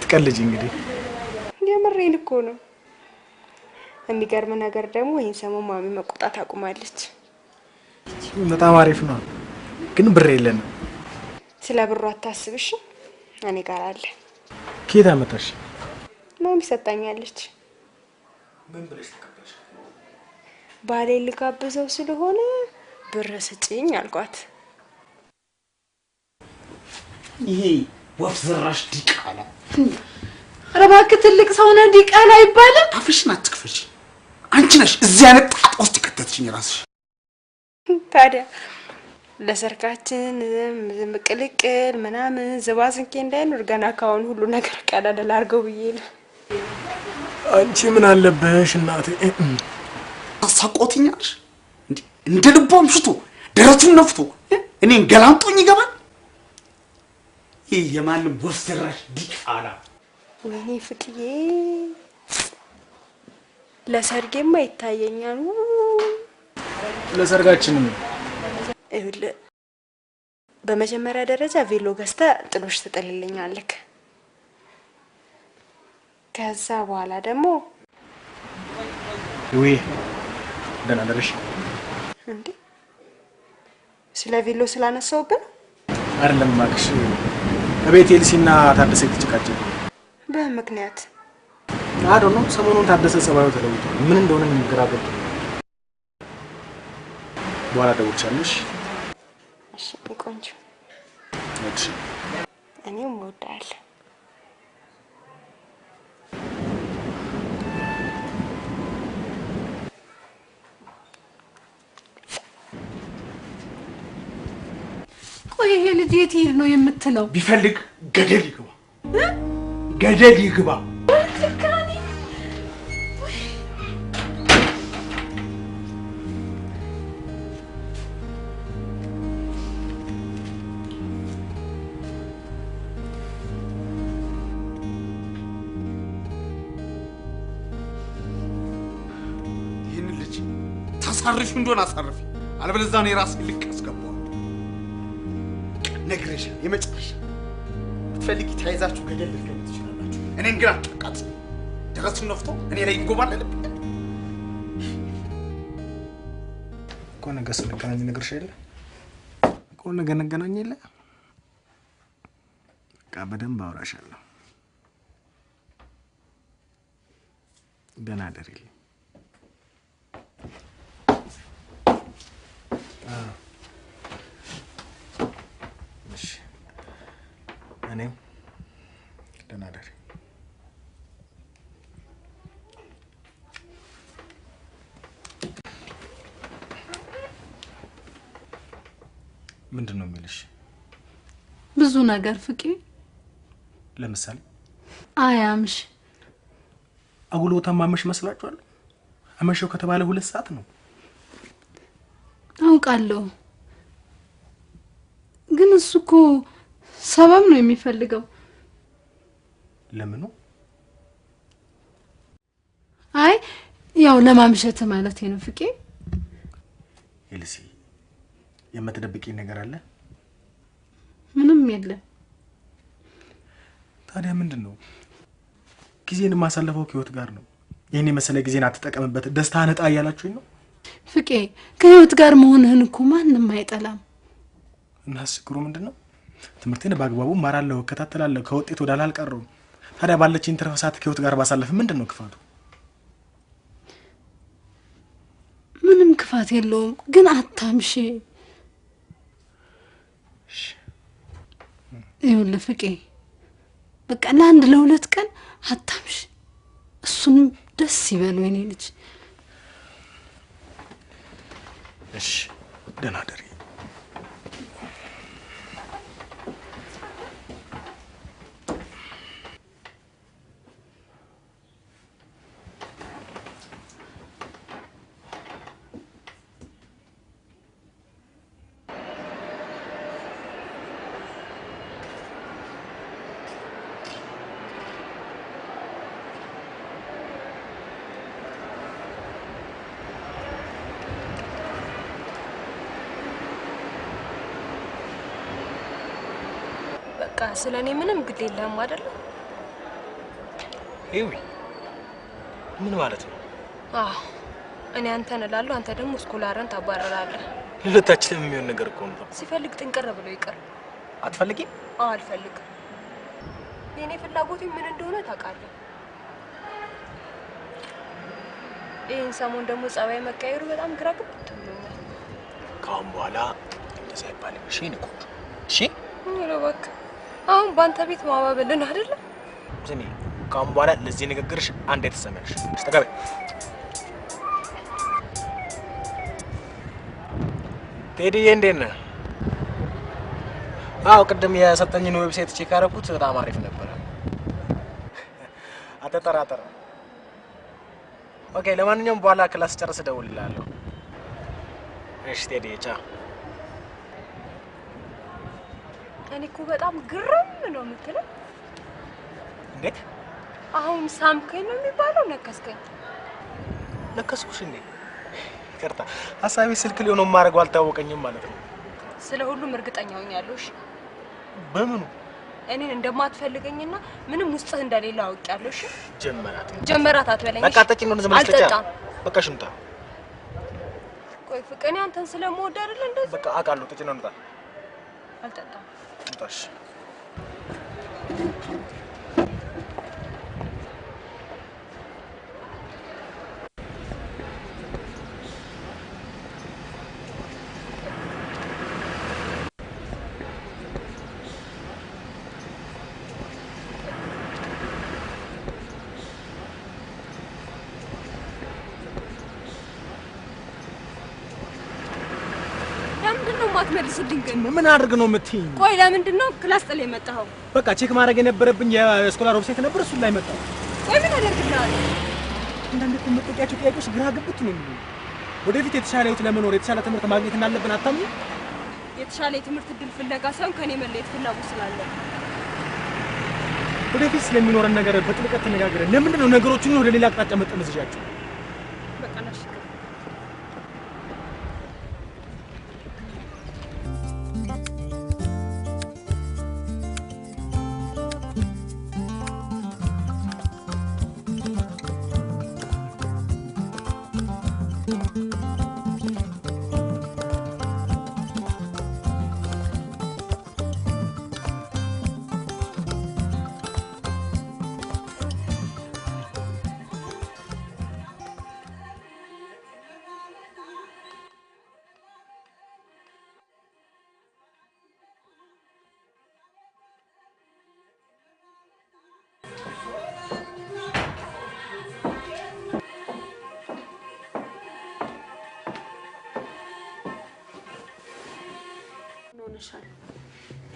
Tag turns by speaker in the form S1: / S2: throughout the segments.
S1: አትቀልጂ እንግዲህ
S2: የምሬን እኮ ነው የሚገርም ነገር ደግሞ ይሄን ሰሞን ማሚ መቆጣት አቁማለች
S1: በጣም አሪፍ ነው ግን ብር የለንም
S2: ስለ ብሩ አታስብሽ እኔ ጋር አለ
S1: ኬት አመጣሽ
S2: ማሚ ሰጣኛለች
S1: ምን ብለሽ ተቀበልሽ
S2: ባሌ ልጋብዘው ስለሆነ ብር ስጪኝ አልኳት
S3: ይሄ ወፍ ዘራሽ ዲቃላ
S4: ረባክ ትልቅ ሰው ነህ ዲቃላ ይባላል
S3: አፍሽን አትክፈች አንቺ ነሽ እዚህ አይነት ጣጣ ውስጥ ከተትሽኝ ራስሽ
S2: ታዲያ ለሰርካችን ምቅልቅል ምናምን ዝባዝንኬ እንዳይኖር ገና ካሁን ሁሉ ነገር ቀዳደል አርገው ብዬ ነው
S1: አንቺ ምን አለበሽ እናቴ
S3: አሳቆትኛለሽ እንደ ልቦም ሽቶ ደረቱን ነፍቶ እኔን ገላምጦኝ ይገባል ይሄ የማንም ወፍ ዘራሽ ዲቃላ
S2: ወይኔ ፍቅዬ ለሰርጌማ ይታየኛል
S1: ለሰርጋችንም
S2: እውል በመጀመሪያ ደረጃ ቬሎ ገዝታ ጥሎሽ ትጥልልኛለክ ከዛ በኋላ ደግሞ
S1: ወይ ደህና ደረሽ
S2: እንዴ ስለ ቬሎ ስላነሳውብን
S1: አይደለም ማክሽ ከቤት ኤልሲና ታደሰ ተጨቃጨቁ
S2: በምክንያት
S1: አዶ ነው ሰሞኑን ታደሰ ጸባዩ ተለውጦ ምን እንደሆነ እንግራገጥ በኋላ ደውልቻለሽ
S2: እሺ ቆንጆ
S1: እሺ
S2: እኔም ወዳለሁ
S4: ቆይ ይሄ ልጅ የት ሄድ ነው የምትለው
S3: ቢፈልግ ገደል ይግባ ገደል ይግባ
S4: ትካኒ
S3: ይሄን ልጅ ታሳርፊ እንደሆነ አሳርፊ አለበለዚያ ነው ራስ ልክ አስገባው ነግረሽ የመጨረሻ ብትፈልጊ ተያይዛችሁ ገደል ልትገቡ ትችላላችሁ እኔን ግን አትጠቃት ደረሱን ነፍቶ እኔ ላይ እንጎባለልብ
S1: እኮ ነገ ስንገናኝ ነግርሽ አይደል እኮ ነገ እንገናኝ የለ በቃ በደንብ አውራሻለሁ ደህና አደሪልኝ እኔም ደህና አደሪ ምንድነው የሚልሽ
S4: ብዙ ነገር ፍቄ
S1: ለምሳሌ
S4: አያምሽ
S1: አጉሎ ተማመሽ መስላችኋል አመሸው ከተባለ 2 ሰዓት ነው
S4: አውቃለሁ ግን እሱ እኮ ሰበብ ነው የሚፈልገው
S1: ለምን ነው
S4: አይ ያው ለማምሸት ማለት ነው ፍቄ
S1: ኤልሲ የምትደብቂ ነገር አለ
S4: ምንም የለም
S1: ታዲያ ምንድነው ጊዜን ማሳለፈው ከህይወት ጋር ነው የኔ መሰለ ጊዜን አትጠቀምበት ደስታ ነጣ ያላችሁኝ ነው
S4: ፍቄ ከህይወት ጋር መሆንህን እኮ ማንንም አይጠላም
S1: እና ስክሩ ምንድነው ትምርቴን ባግባቡ ማራለሁ ከታተላለሁ ከውጤት ወዳል አልቀረው ታዲያ ባለችኝ ተረፈሳት ከህይወት ጋር ባሳለፍ ምንድነው ክፋቱ
S4: ምንም ክፋት የለውም ግን አታምሽ ይኸውልህ ፍቄ በቃ ለአንድ ለሁለት ቀን አታምሽ እሱንም ደስ ይበለው የኔ ልጅ
S1: እሺ ደህና አደሪ
S2: ስለኔ ምንም ግድ የለም አይደል
S1: ይውይ ምን ማለት ነው?
S2: እኔ አንተን እላለሁ፣ አንተ ደግሞ ስኮላርን ታባረራለህ።
S1: ለሁለታችንም የሚሆን ነገር እኮ ነው።
S2: ሲፈልግ ጥንቅር ብሎ ይቀር።
S1: አትፈልጊም?
S2: አልፈልግም። የኔ ፍላጎቴ ምን እንደሆነ ታውቃለህ። ይህን ሰሞን ደግሞ ጸባይ መቀየሩ በጣም ግራ ገብቶኛል።
S1: ከአሁን በኋላ እንደዛ አይባልም። እሺ ንቁ። እሺ
S2: ኧረ እባክህ አሁን በአንተ ቤት ማባበልን አይደለም።
S1: ስሚ፣ ከአሁን በኋላ ለዚህ ንግግርሽ አንዴ ተሰማሽ። ተቀበይ። ቴዲዬ እንዴት ነህ? አዎ ቅድም የሰጠኝን ዌብሳይት ቼክ አደረኩት። በጣም አሪፍ ነበረ። አትጠራጠር። ኦኬ፣ ለማንኛውም በኋላ ክላስ ጨርስ እደውልልሃለሁ። እሺ ቴዲዬ፣ ቻው።
S2: እኔ እኮ በጣም ግርም ነው የምትለው።
S1: እንዴት?
S2: አሁን ሳምከኝ ነው የሚባለው? ነከስከኝ?
S1: ነከስኩሽ እንዴ? ይቅርታ፣ ሀሳቤ ስልክ ሊሆን የማደርገው አልታወቀኝም ማለት ነው።
S2: ስለ ሁሉም እርግጠኛ ሆኛለሁ። እሺ
S1: በምኑ?
S2: እኔን እንደማትፈልገኝና ምንም ውስጥህ እንደሌለ አውቄያለሁ። እሺ ጀመራት አትበለኝ።
S1: በቃ ጠጪ ነው ዝም ብለሽ ጠጪ። በቃ ሽንታ።
S2: ቆይ ፍቅኔ አንተን ስለምወድ አይደል እንደዚህ?
S1: በቃ አውቃለሁ። ጠጪ ነው እንጣ።
S2: አልጠጣም።
S1: እንጣሽ።
S2: አትመልስልኝ ግን
S1: ምን አድርግ ነው የምትይኝ?
S2: ቆይ ለምንድን ነው ክላስ ጥለህ የመጣኸው?
S1: በቃ ቼክ ማድረግ የነበረብኝ የስኮላር ዌብሳይት ነበር፣ እሱን ላይ መጣሁ።
S2: ቆይ ምን አደርግልሃለሁ?
S1: አንዳንድ የምትጠይቂያቸው ጥያቄዎች ግራ ገብት ነው የሚሉኝ። ወደፊት የተሻለ ህይወት ለመኖር የተሻለ ትምህርት ማግኘት እንዳለብን አታምኚ?
S2: የተሻለ የትምህርት እድል ፍለጋ ሳይሆን ከኔ መለየት ፍላጎት ስላለ
S1: ወደፊት ስለሚኖረን ነገር በጥልቀት ተነጋግረን ለምንድን ነው ነገሮችን ወደ ሌላ አቅጣጫ መጠመዝዣቸው?
S2: በቃ ነሽ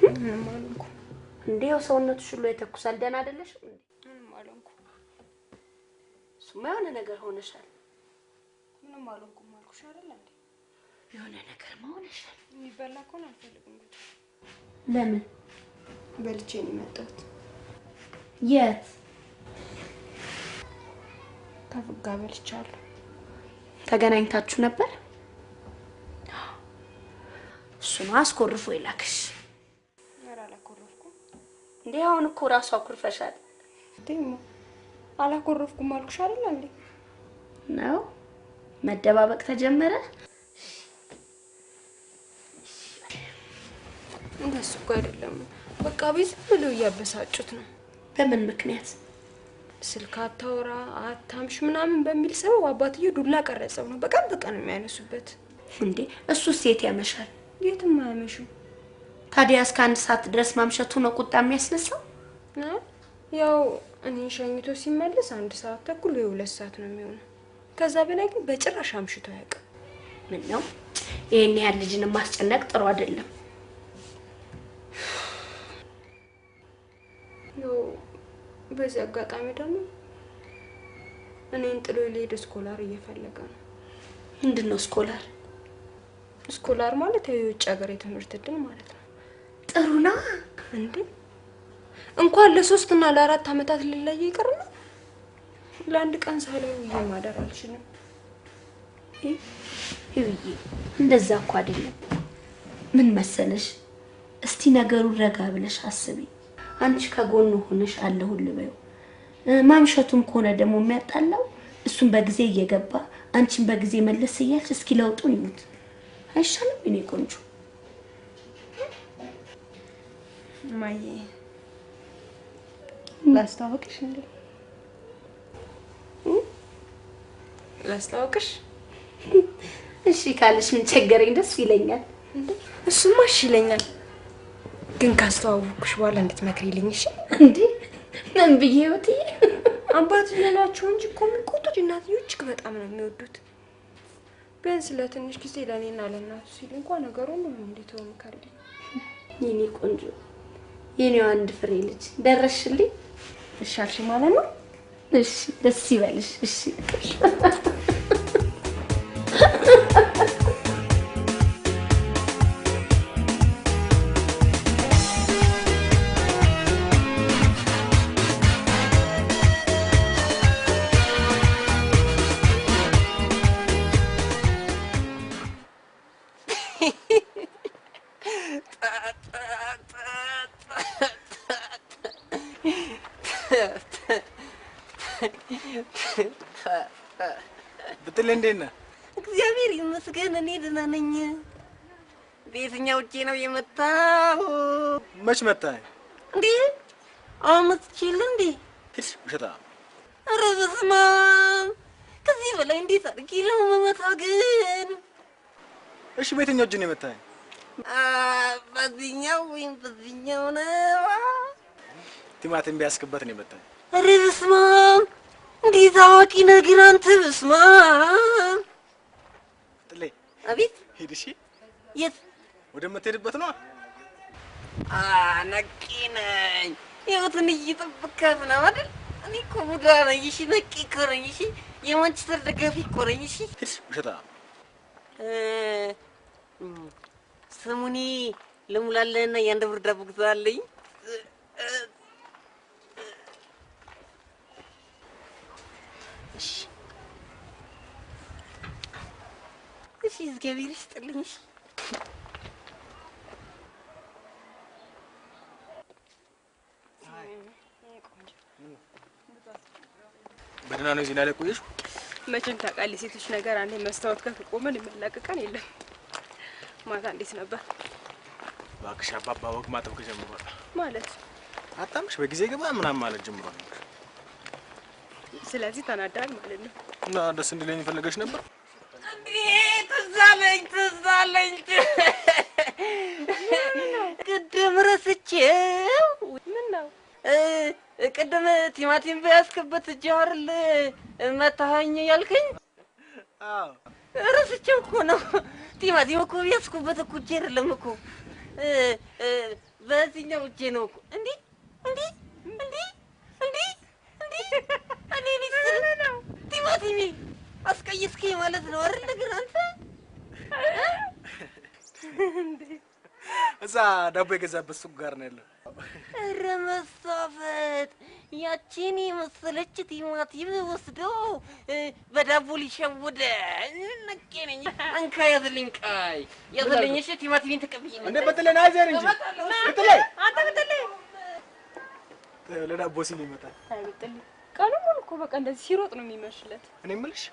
S4: ምንም አልሆንኩም። እንዴው ሰውነትሽ ሁሉ የተኩሳል። ደህና አይደለሽም እንዴ?
S2: ምንም አልሆንኩም።
S4: እሱማ የሆነ ነገር ሆነሻል።
S2: ምንም አልሆንኩም አልኩሽ አይደል እንዴ?
S4: የሆነ ነገር ሆነሻል።
S2: የሚበላ ከሆነ አልፈልግም።
S4: ለምን?
S2: በልቼ ነው የመጣሁት።
S4: የት?
S2: ከፍጋ በልቻለሁ።
S4: ተገናኝታችሁ ነበር? እሱ ነው አስኮርፎ ይላክሽ። እንዴ አሁን እኮ ራሱ አኩርፈሻል።
S2: ደሞ አላኮረፍኩም አልኩሽ አይደል እንዴ?
S4: ነው መደባበቅ ተጀመረ።
S2: እንደሱ እኮ አይደለም። በቃ ቢዝ ብሎ እያበሳጩት ነው።
S4: በምን ምክንያት?
S2: ስልክ አታውራ አታምሽ ምናምን በሚል ሰበብ አባትዬ ዱላ ቀረጸው ነው። በቀን በቀን የሚያነሱበት።
S4: እንዴ እሱስ የት ያመሻል?
S2: የትም አያመሽም።
S4: ታዲያ እስከ 1 ሰዓት ድረስ ማምሸቱ ነው ቁጣ የሚያስነሳው?
S2: ያው እኔ ሸኝቶ ሲመለስ 1 ሰዓት ተኩል ወይ 2 ሰዓት ነው የሚሆነው። ከዛ በላይ ግን በጭራሽ አምሽቶ አያውቅም።
S4: ምን ነው ይሄን ያህል ልጅን ማስጨነቅ ጥሩ አይደለም።
S2: ያው በዚህ አጋጣሚ ደግሞ እኔን ጥሎ ሊሄድ ስኮላር እየፈለገ ነው።
S4: ምንድነው ስኮላር?
S2: ስኮላር ማለት የውጭ ሀገር የትምህርት እድል ማለት ነው።
S4: ጥሩና
S2: እንዴ እንኳን ለ3 እና ለ4 አመታት ልለይ ይቀርና ለአንድ ቀን ሳለው ማደር አልችልም።
S4: ይውዬ እንደዛ እኮ አይደለም። ምን መሰለሽ፣ እስቲ ነገሩን ረጋ ብለሽ አስቢ። አንቺ ከጎኑ ሆነሽ አለሁልህ በይው።
S5: ማምሸቱም ከሆነ ደግሞ የሚያጣላው እሱን በጊዜ እየገባ አንቺን በጊዜ መለስ እያልሽ እስኪ ለውጡን ይሙት አይሻልም? እኔ ቆንጆ
S2: ማዬ ላስተዋውቅሽ እንዴ? ላስተዋውቅሽ?
S5: እሺ ካለሽ ምን ቸገረኝ፣ ደስ ይለኛል።
S2: እሱማ እሺ ይለኛል፣ ግን ካስተዋወቅኩሽ በኋላ እንድትመክሪልኝ እሺ?
S5: እንዴ ምን ብዬ ወጥዬ
S2: አባትዬ ናቸው እንጂ እኮ የሚቆጡት እናትዬ እጅግ በጣም ነው የሚወዱት። ቢያንስ ለትንሽ ጊዜ ለእኔና ለእናቱ ሲል እንኳን ነገሩን ሁሉ እንዲተው ምከሪልኝ።
S5: የኔ ቆንጆ የኔው አንድ ፍሬ ልጅ ደረሽልኝ።
S2: እሺ አልሽ ማለት ነው?
S5: እሺ ደስ ይበልሽ። እሺ
S1: ብትል እንዴት ነህ?
S6: እግዚአብሔር ይመስገን እኔ ደህና ነኝ። በየትኛው እጄ ነው የመታው?
S1: መች መታኝ
S6: እንዴ? አሁን መትችል እንዴ?
S1: ሂድ ውሸታ።
S6: ኧረ በስመ አብ! ከዚህ በላይ እንዴት አድርጌ ነው የምመታው ግን?
S1: እሺ በየትኛው እጅ ነው የመታኝ?
S6: በዚህኛው ወይም በዚህኛው ነው?
S1: ቲማቲም ቢያስክበት ነው የመታኝ።
S6: ኧረ በስመ አብ! እንዴት አዋቂ ነህ ግን አንተ! በስመ አብ!
S1: ጥሌ
S6: አቤት።
S1: ሂድ። እሺ
S6: የት?
S1: ወደምትሄድበት ነው።
S6: ነቂ ነኝ። ህይወትን እየጠበካት ነው አይደል? እኔ እኮ ቡዳ ነኝ። እሺ ነቂ እኮ ነኝ። እሺ የማንቸስተር ደጋፊ እኮ ነኝ። እሺ
S1: ሂድ ውሸታ።
S6: ስሙኒ ልሙላለህና የአንድ ብር ዳቦ ግዛልኝ። እሺ እግዚአብሔር ይስጥልኝ። እሺ
S1: በደህና ነው እዚህ ላይ ቆየሽ?
S2: መቼም ታውቃለህ ሴቶች ነገር አንዴ መስታወት ጋር ከቆመን የሚያላቅቀን የለም። ማታ እንዴት ነበር?
S1: እባክሽ አባባ ወግ ማጠብ ከጀምሯል
S2: ማለት
S1: አጣምሽ በጊዜ ገባ ምናምን ማለት ጀምሯል።
S2: ስለዚህ ተናዳል ማለት ነው።
S1: እና ደስ እንዲለኝ ፈልገሽ ነበር?
S6: ትዝ አለኝ ቅድም ረስቼው።
S2: ምን ነው?
S6: ቅድም ቲማቲም በያዝክበት እጅ አይደል መታኸኝ ያልከኝ?
S1: አዎ
S6: ረስቼው እኮ ነው። ቲማቲም እኮ በያዝኩበት እኮ እጄ አይደለም እኮ በዚህኛው እጄ ነው እኮ። እንዴ እንዴ እንዴ እንዴ እንዴ እኔ ነው ቲማቲም አስቀይስከኝ ማለት ነው አይደል? ግን አንተ
S1: እዛ ዳቦ የገዛበት ሱቅ ጋር ነው ያለው።
S6: ኧረ መሳፈጥ! ያቺን የመሰለች ቲማቲም ወስዶ በዳቦ ሊሸውደ ነቄ ነኝ። አንካ ያዝልኝ፣ ቃይ ያዝልኝ። እሺ ቲማቲሜን ተቀብዬ
S1: እንዴ በተለይ ናይዘር እንጂ በተለይ
S2: አንተ በተለይ
S1: ለዳቦ ሲል ይመጣል።
S2: አይ በተለይ ቀኑ ሙሉ እኮ በቃ እንደዚህ ሲሮጥ ነው የሚመሽለት።
S1: እኔ የምልሽ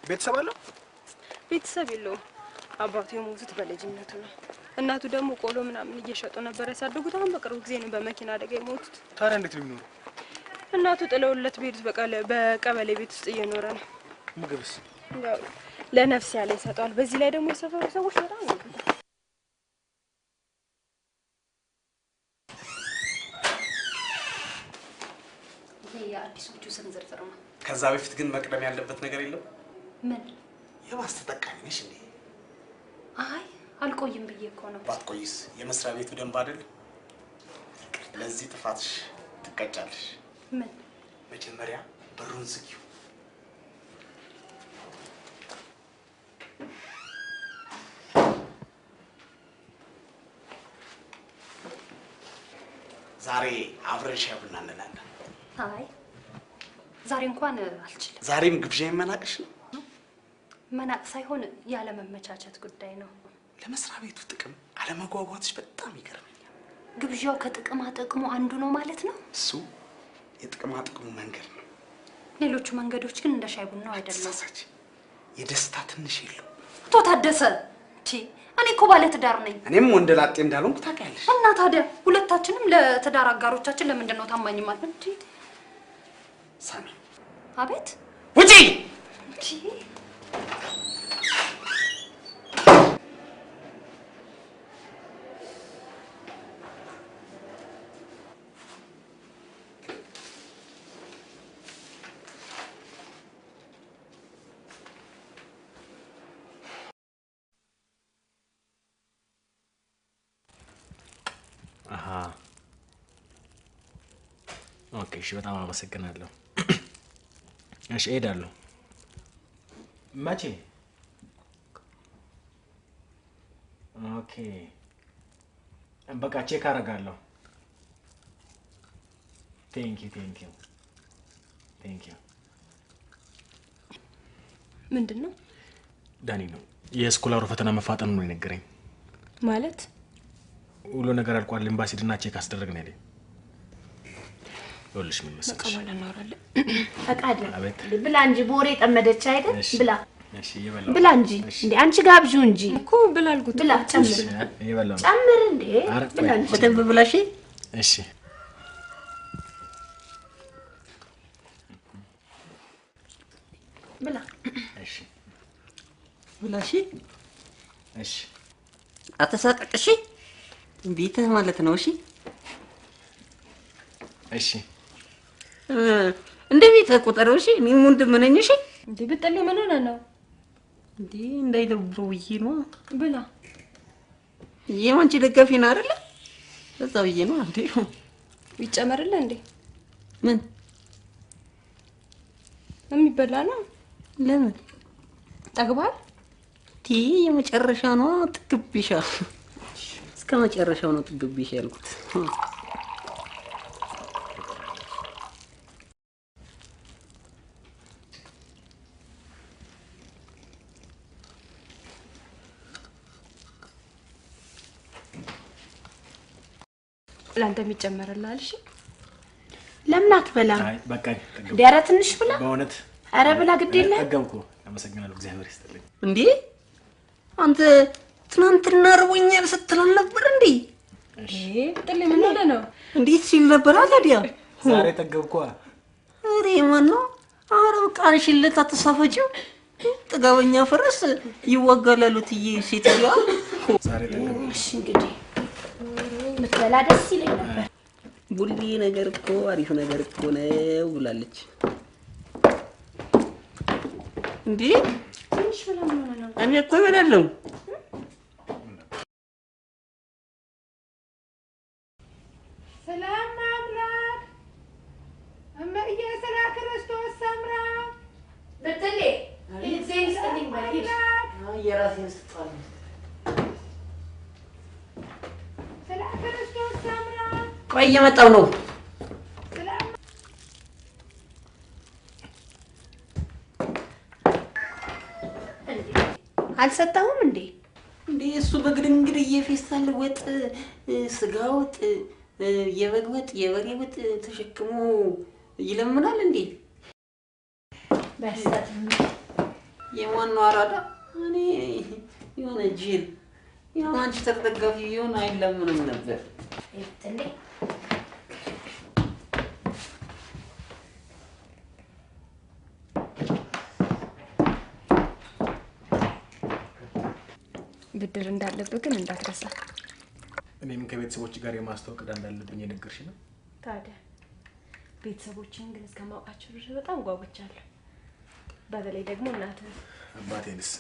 S1: ቤተሰብ አለው?
S2: ቤተሰብ የለውም። አባቱ የሞቱት በልጅነቱ ነው። እናቱ ደግሞ ቆሎ ምናምን እየሸጡ ነበር ያሳደጉት። አሁን በቅርቡ ጊዜ ነው በመኪና አደጋ የሞቱት።
S1: ታዲያ እንዴት ነው የሚኖሩ?
S2: እናቱ ጥለውለት ቤት በቀበሌ ቤት ውስጥ እየኖረ ነው።
S1: ምግብስ?
S2: ያው ለነፍስ ያለ ይሰጣል። በዚህ ላይ ደግሞ የሰፈሩ ሰዎች በጣም ነው።
S5: ይሄ የአዲሶቹ ስም ዝርዝር ነው።
S3: ከዛ በፊት ግን መቅደም ያለበት ነገር የለም?
S5: ምን?
S3: የባስ ተጠቃሚ ነሽ እንዴ?
S5: አይ አልቆይም ብዬ እኮ ነው።
S3: ባትቆይስ የመስሪያ ቤቱ ደንብ አይደል? ለዚህ ጥፋትሽ ትቀጫለሽ።
S5: ምን?
S3: መጀመሪያ በሩን ዝጊው። ዛሬ አብረን ሻይ ቡና እንላለን።
S5: አይ ዛሬ እንኳን አልችልም።
S3: ዛሬም ግብዣ መናቅሽ ነው?
S5: መናቅ ሳይሆን ያለ መመቻቸት ጉዳይ ነው።
S3: ለመስሪያ ቤቱ ጥቅም አለመጓጓትሽ በጣም ይገርመኛል።
S5: ግብዣው ከጥቅማ ጥቅሙ አንዱ ነው ማለት ነው።
S3: እሱ የጥቅማ ጥቅሙ መንገድ ነው።
S4: ሌሎቹ መንገዶች ግን እንደ ሻይ ቡናው አይደለም።
S3: ሳሳች የደስታ ትንሽ የለው።
S4: አቶ ታደሰ እኔ እኮ ባለ ትዳር ነኝ።
S3: እኔም ወንድ ላጤ እንዳልሆንኩ ታውቂያለሽ።
S4: እና ታዲያ ሁለታችንም ለትዳር አጋሮቻችን ለምንድን ነው ታማኝ ማለት እንዴ?
S3: ሳሚ
S4: አቤት
S3: ውጪ!
S1: ኦኬ እሺ፣ በጣም አመሰግናለሁ። እሺ እሄዳለሁ። መቼ? ኦኬ በቃ ቼክ አደርጋለሁ። ቴንክ ዩ።
S2: ምንድን ነው?
S1: ዳኒ ነው የስኮላሩ ፈተና መፋጠኑ ነው የነገረኝ።
S2: ማለት
S1: ሁሉ ነገር አልቋል። ኤምባሲ ድና ቼክ አስደረግን ያለኝ። ይኸውልሽ ምን መሰለሽ፣
S2: በቃ እናወራለን።
S5: ፈቃድ
S1: አቤት።
S5: ብላ እንጂ ቦሬ ጠመደች አይደል? ብላ
S1: እሺ ይበላው።
S5: ብላ እንጂ እንዴ አንቺ ጋብዡ እንጂ
S2: እኮ ብላ አልኩት።
S5: ብላ ጨምር
S1: ይበላው።
S5: ጨምር እንዴ ብላ እንጂ በደንብ ብላሽ።
S1: እሺ
S5: ብላ
S1: እሺ
S3: ብላሽ።
S1: እሺ
S3: አተሳቀቅሽ ቤትህ ማለት ነው። እሺ
S1: እሺ
S3: እንደ ቤትህ ቁጠረው። እሺ እኔ ወንድም ነኝ። እሺ
S2: እንዴ ብጥል ምን ሆነ ነው
S3: እንዴ? እንዳይደብረው ብዬ ነው።
S2: ብላ
S3: የማንቺ ደጋፊ ነው አይደለ? ለዛ ብዬ ነው። እንዴ
S2: ይጨመርልህ እንዴ?
S3: ምን
S2: የሚበላ ነው?
S3: ለምን
S2: ጠግባል?
S3: የመጨረሻ ነው ጥግብሻ። እስከ መጨረሻው ነው ጥግብሻ ያልኩት።
S2: ላንተ የሚጨመርልሃል? እሺ
S5: ለምን አትበላም?
S1: አይ በቃኝ።
S5: ዲያራ ትንሽ ብላ።
S1: በእውነት
S5: አረ ብላ ግድ የለ።
S1: ጠገብኩ። አመሰግናለሁ። እግዚአብሔር ይስጥልኝ።
S3: እንዴ አንተ ትናንትና ርቦኛል ስትል አልነበር እንዴ?
S2: እሺ ጥል ምን ሆነ ነው?
S3: እንዴት ሲል ነበር ታዲያ?
S1: ዛሬ ጠገብኩ።
S3: አሬ ማን ነው? አረ በቃ አንሽለት አትሳፈጪው። ጥጋበኛ ፈረስ ይወጋል ያሉት ሴትዮዋ።
S1: ዛሬ ጠገብኩ።
S5: እሺ እንግዲህ ምትበላ ደስ ይለኝ ነበር።
S3: ቡሊ ነገር እኮ አሪፍ ነገር እኮ ነው ብላለች። እንዴ
S5: ትንሽ ብላ ምን ሆነ ነው?
S3: እኔ እኮ እበላለሁ።
S6: ሰላም አምላክ እመዬ ስለ ክርስቶስ ሰምራ
S5: በተሌ እዚህ ስትልኝ ባይሽ
S3: የራሴን ስጣለ
S6: ስለ ክርስቶስ ሰምራ
S3: ቆይ እየመጣሁ ነው።
S5: አልሰጠሁም እንዴ?
S3: እንዴ እሱ በግድንግድ እየፌስታል ወጥ፣ ስጋ ወጥ፣ የበግ ወጥ፣ የበሬ ወጥ ተሸክሞ ይለምናል እንዴ?
S5: በስተት
S3: የማነው አራዳ? እኔ የሆነ ጅል ያው አንቺ ተደጋፊ ቢሆን አይለምንም ነበር።
S5: በተሌ
S2: ብድር እንዳለብህ ግን እንዳትረሳ።
S1: እኔም ከቤተሰቦች ጋር የማስተዋወቅ ዕዳ እንዳለብኝ የነገርሽ ነው።
S2: ታዲያ ቤተሰቦችን ግን እስከማውቃቸው ድረስ በጣም ጓጉቻለሁ። በተለይ ደግሞ እናትህ።
S1: አባቴንስ?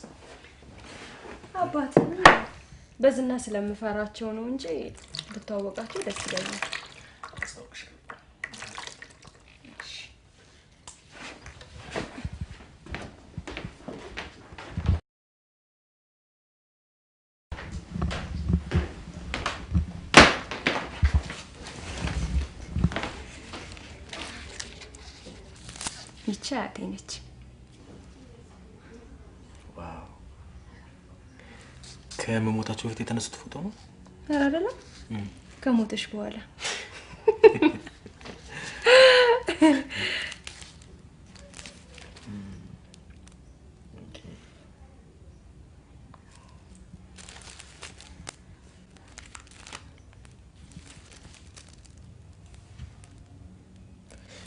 S2: አባትህ በዝና ስለምፈራቸው ነው እንጂ ብታወቃቸው ደስ ይለኛል።
S1: አስተዋውቅሽ።
S2: ይቺ አያቴ ነች።
S1: ዋው! ከመሞታቸው በፊት የተነሱት ፎቶ ነው?
S2: ኧረ አይደለም፣ ከሞተሽ በኋላ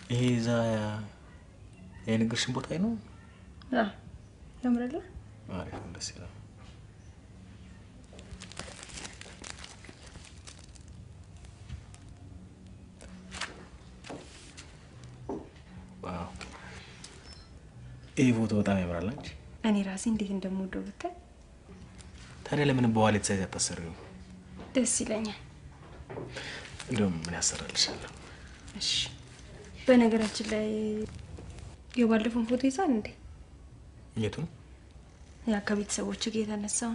S1: ይሄ እዛ የንግርሽን ቦታ ነው?
S2: ያምራል።
S1: አሪፍ ነው፣ ደስ ይላል። ዋው! ይሄ ፎቶ በጣም ያምራል እንጂ
S2: እኔ ራሴ እንዴት እንደምወደው ብታይ።
S1: ታዲያ ለምን በዋሌት ሳይዝ አታሰሪው?
S2: ደስ ይለኛል።
S1: እንደውም ምን ያሰራልሻል?
S2: እሺ፣ በነገራችን ላይ የባለፈውን ፎቶ ይዛል እንዴ?
S1: የቱን?
S2: ያ ከቤተሰቦች ጋር የተነሳው።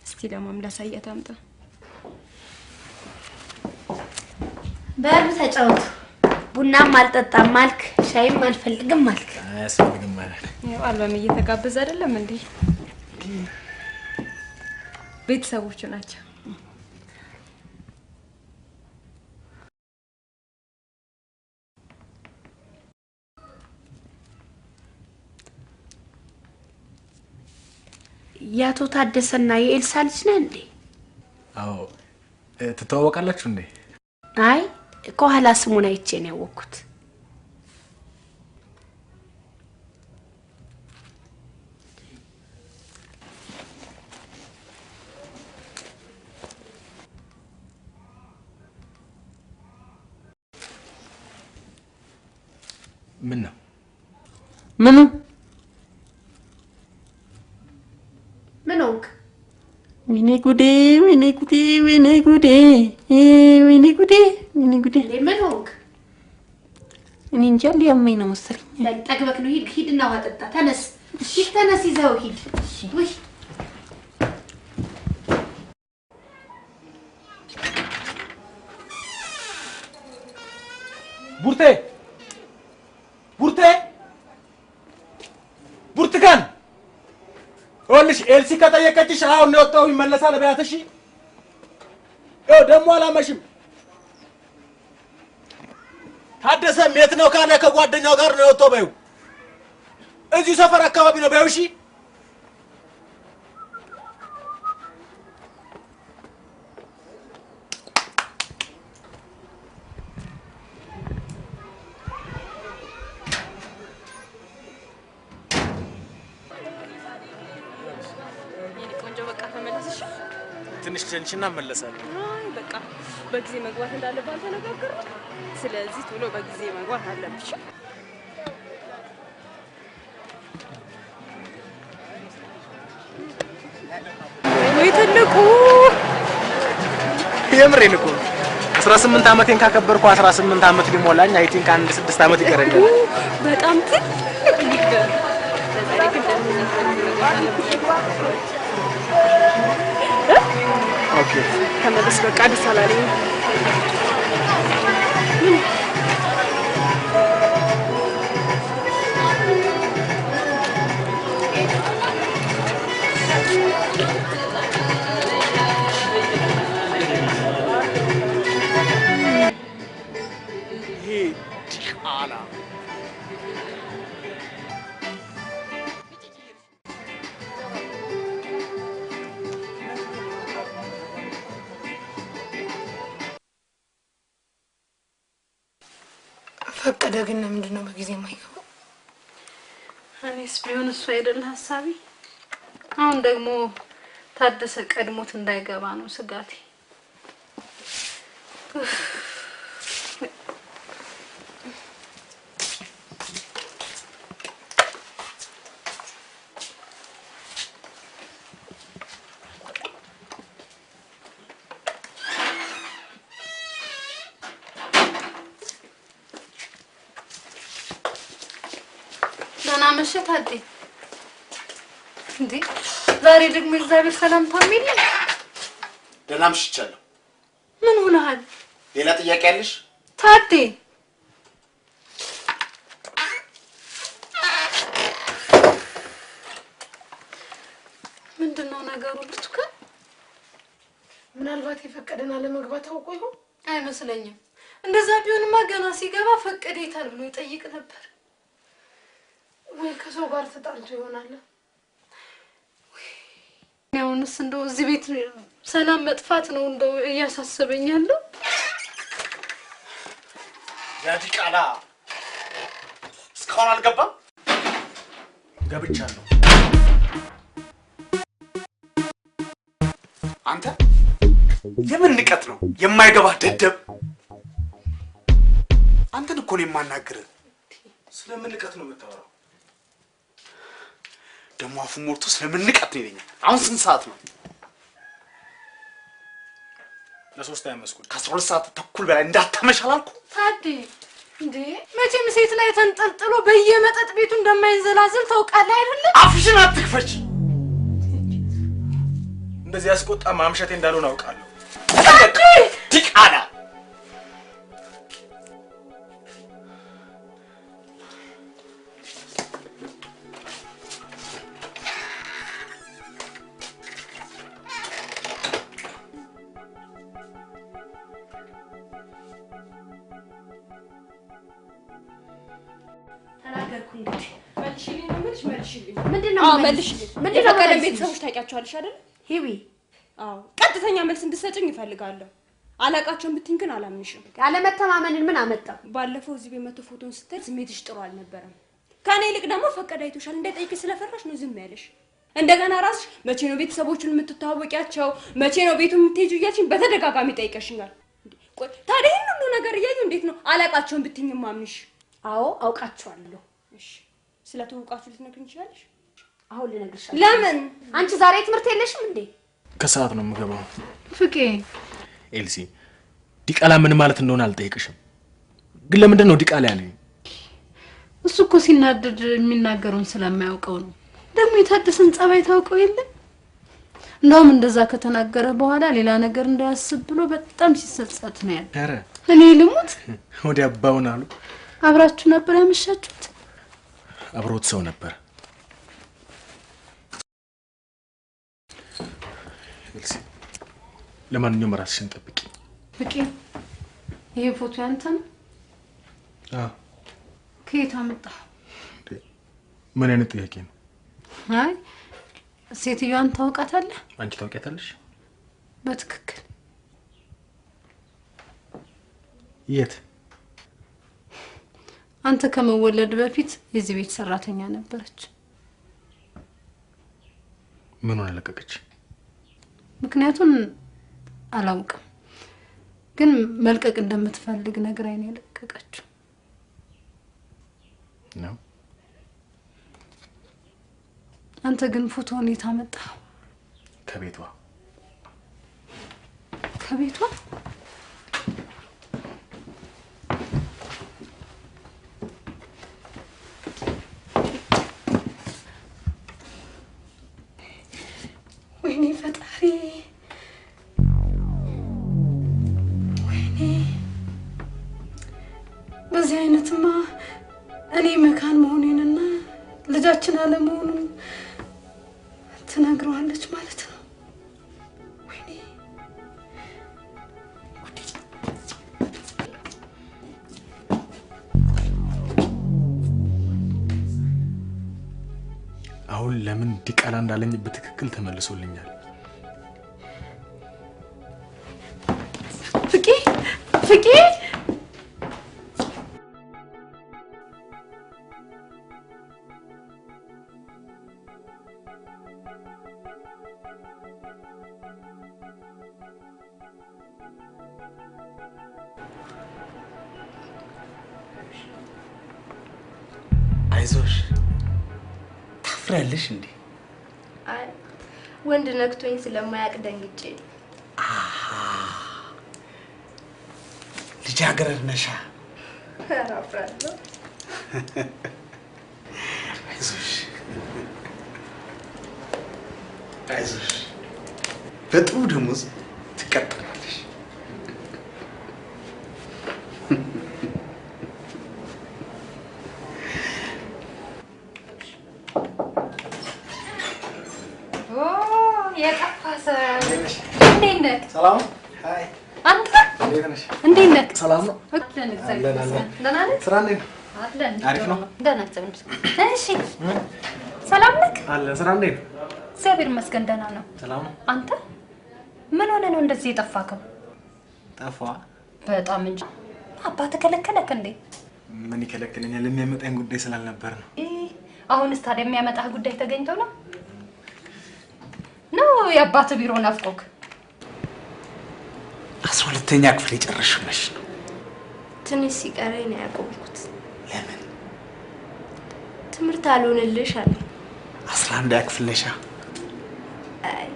S2: እስቲ ለማም ላሳያት አምጣ።
S5: በሉ ተጫወቱ። ቡናም አልጠጣም አልክ፣ ሻይም አልፈልግም አልክ።
S1: አያስፈልግም ማለት
S2: ያው አልበም እየተጋበዘ አይደለም እንዴ? ቤተሰቦቹ ናቸው።
S5: ያቶ ታደሰና የኤልሳ ልጅ ነህ እንዴ?
S1: አዎ። ትተዋወቃላችሁ እንዴ?
S5: አይ ከኋላ ስሙን አይቼ ነው ያወቅኩት።
S1: ምን ነው?
S5: ምን ሆንክ?
S3: ወይኔ ጉዴ፣ ወይኔ ጉዴ፣ ወይኔ ጉዴ፣ ወይኔ ጉዴ፣ ወይኔ ጉዴ።
S5: ምን ሆንክ?
S3: እኔ እንጃ ሊያመኝ ነው መሰለኝ።
S5: ጠግበክ ነው። ሂድና ውሃ ጠጣ። ተነስ፣ ሂድ፣ ተነስ፣ ይዘው ሂድ። ውይ
S1: ቡርቴ፣ ቡርቴ፣ ቡርቱካን፣ ይኸውልሽ ኤልሲ ከጠየቀችሽ አሁን ነው የወጣው ይመለሳል በያት። እሺ፣ ይኸው ደግሞ አላመሽም። ታደሰም የት ነው ካለ ከጓደኛው ጋር ነው የወጣው በይው። እዚሁ ሰፈር አካባቢ ነው በይው። እሺ፣ ትንሽ ቸንችና መለሳለሁ።
S2: አይ በቃ በጊዜ መግባት እንዳለብን ተነጋገርን። ስለዚህ ቶሎ በጊዜ መግባት አለብሽ። ወይ ትልቁ
S1: የምሬን እኮ 18 ዓመቴን ካከበርኩ 18 ዓመት ሊሞላኝ አይ ቲንክ 6 ዓመት ይቀረኛል።
S2: በጣም ትልቅ ሊገር
S1: ኦኬ
S2: ተመለስ። በቃ ደስ አላለኝ።
S4: ፈቀደ ግን ለምንድን ነው በጊዜ የማይገባው? እኔስ ቢሆን እሱ አይደል ሀሳቢ። አሁን ደግሞ ታደሰ ቀድሞት እንዳይገባ ነው ስጋቴ። ደህና መሸህ ታዴ። እንዴ ዛሬ ደግሞ እግዚአብሔር ሰላምታ የሚል
S1: ደህና ምሽቻለሁ።
S4: ምን ሆነሃል?
S1: ሌላ ጥያቄ አለሽ
S4: ታዴ? ምንድነው ነገሩ ብርቱካን? ምናልባት የፈቀደን አለመግባት አውቆ ይሆን? አይመስለኝም። እንደዛ ቢሆንማ ገና ሲገባ ፈቀደይታል ብሎ ይጠይቅ ነበር። ወይ ከሰው ጋር ተጣልቶ ይሆናል። ያውንስ እንደው እዚህ ቤት ሰላም መጥፋት ነው እንደው እያሳሰበኛለሁ።
S1: ያዲቃላ እስካሁን አልገባም? ገብቻለሁ። አንተ የምን ንቀት ነው የማይገባ ደደብ? አንተን እኮ ነው የማናግርህ። ስለምን ንቀት ነው የምታወራው? ደሞ አፉ ሞልቶ ስለምን ንቀት ነው ይለኛል። አሁን ስንት ሰዓት ነው? ለሶስት አይመስኩል ከ12 ሰዓት ተኩል በላይ እንዳታመሽ አላልኩ?
S4: ታዲ እንዴ መቼም ሴት ላይ ተንጠልጥሎ በየመጠጥ ቤቱ እንደማይንዘላዘል ታውቃለህ አይደል?
S1: አፍሽን አትክፈች። እንደዚህ ያስቆጣ ማምሸቴ እንዳልሆነ አውቃለሁ።
S4: ታዲ
S1: ዲቃላ
S2: ምንድነው ቀደም ቤተሰቦች ታውቂያቸዋለሽ አይደል?
S5: ሂዊ
S2: አዎ ቀጥተኛ መልስ እንድትሰጪኝ እፈልጋለሁ። አላቃቸውን ብትይኝ ግን አላምንሽም።
S5: ያለ መተማመንን ምን አመጣው?
S2: ባለፈው እዚህ ቤት መቶ ፎቶን ስትል ስሜትሽ ጥሩ አልነበረም። ከኔ ይልቅ ደግሞ ፈቀደ አይቶሻል። እንዳይጠይቅሽ ስለፈራሽ ነው ዝም ያለሽ። እንደገና ራስሽ መቼ ነው ቤተሰቦቹን የምትተዋወቂያቸው? መቼ ነው ቤቱ የምትሄጂው እያልሽኝ በተደጋጋሚ ጠይቀሽኛል። ቆይ ታዲያ ይሄን ሁሉ ነገር እያዩ እንዴት ነው አላቃቸውን ብትይኝ ማምንሽ?
S5: አዎ አውቃቸዋለሁ።
S2: እሺ ስለተዋወቃችሁ ልትነግሪኝ ትችላለሽ?
S5: አሁን ልነግርሽ።
S2: ለምን?
S5: አንቺ ዛሬ ትምህርት የለሽም እንዴ?
S1: ከሰዓት ነው የምገባው።
S4: ፍቄ
S1: ኤልሲ ዲቃላ ምን ማለት እንደሆነ አልጠይቅሽም፣ ግን ለምንድን ነው ዲቃላ ያለኝ?
S4: እሱ እኮ ሲናደድ የሚናገረውን ስለማያውቀው ነው። ደግሞ የታደሰን ጸባይ ታውቀው የለ? እንደውም እንደዛ ከተናገረ በኋላ ሌላ ነገር እንዳያስብ ብሎ በጣም ሲሰጸት ነው ያለው።
S1: ኧረ
S4: እኔ ልሙት
S1: ወዲያ አባውን አሉ።
S4: አብራችሁ ነበር ያመሻችሁት?
S1: አብሮት ሰው ነበር። ኤልሲ ለማንኛውም ራስሽን ጠብቂ።
S4: ፍቄ ይሄ ፎቶ ያንተ ነው?
S1: አዎ።
S4: ከየት አመጣህ?
S1: ምን አይነት ጥያቄ ነው?
S4: አይ ሴትዮዋን ታውቃታለህ?
S1: አንቺ ታውቂያታለሽ?
S4: በትክክል።
S1: የት?
S4: አንተ ከመወለድ በፊት የዚህ ቤት ሰራተኛ ነበረች።
S1: ምን ሆነ ለቀቀች?
S4: ምክንያቱም አላውቅም፣ ግን መልቀቅ እንደምትፈልግ ነግራኝ ነው የለቀቀችው።
S1: ነው።
S4: አንተ ግን ፎቶውን የት አመጣኸው?
S1: ከቤቷ።
S4: ከቤቷ? ወይኔ ፈጣሪ፣ ወይኔ በዚህ አይነትማ እኔ መካን መሆኔንና ልጃችን አለመሆኑን ትነግረዋለች ማለት ነው። ወይኔ
S1: አሁን ለምን ዲቃላ እንዳለኝ በትክክል ተመልሶልኛል።
S4: ፍቄ ፍቄ
S1: አይዞሽ። ታፍራለሽ እንዴ?
S7: አይ ወንድ ነክቶኝ ስለማያቅ ደንግጬ።
S1: ልጃገረድ ነሻ?
S7: አፍራለሁ።
S1: አይዞሽ አይዞሽ፣ በጥሩ ደሞዝ ትቀጠራለሽ።
S7: የጠፋ ሰው እንዴት ነህ?
S1: ሰላም። ሃይ
S7: አንተ
S4: እንዴት ነህ?
S1: ሰላም ነው?
S4: ደህና ነህ?
S1: ስራ እንዴት ነው? አሪፍ ነው?
S4: ደህና ነህ? እሺ ሰላም ነህ?
S1: አለን። ስራ እንዴት ነው?
S4: እግዚአብሔር ይመስገን ደህና ነው።
S1: ሰላም ነው?
S4: አንተ ምን ሆነ ነው እንደዚህ የጠፋከው?
S1: ጠፋ?
S4: በጣም እንጂ። አባትህ ከለከለክ እንዴ?
S1: ምን ይከለክለኛል? የሚያመጣኝ ጉዳይ ስላልነበር ነው።
S4: አሁንስ ታዲያ የሚያመጣህ ጉዳይ ተገኝቶ ነው የአባትህ ቢሮ ናፍቆክ?
S8: 12ኛ ክፍል የጨረስሽ ነሽ ነው?
S7: ትንሽ ሲቀረኝ ነው ያቆምኩት።
S8: ለምን?
S7: ትምህርት አልሆንልሽ አለ።
S8: 11ኛ ክፍል ነሽ?
S7: አይ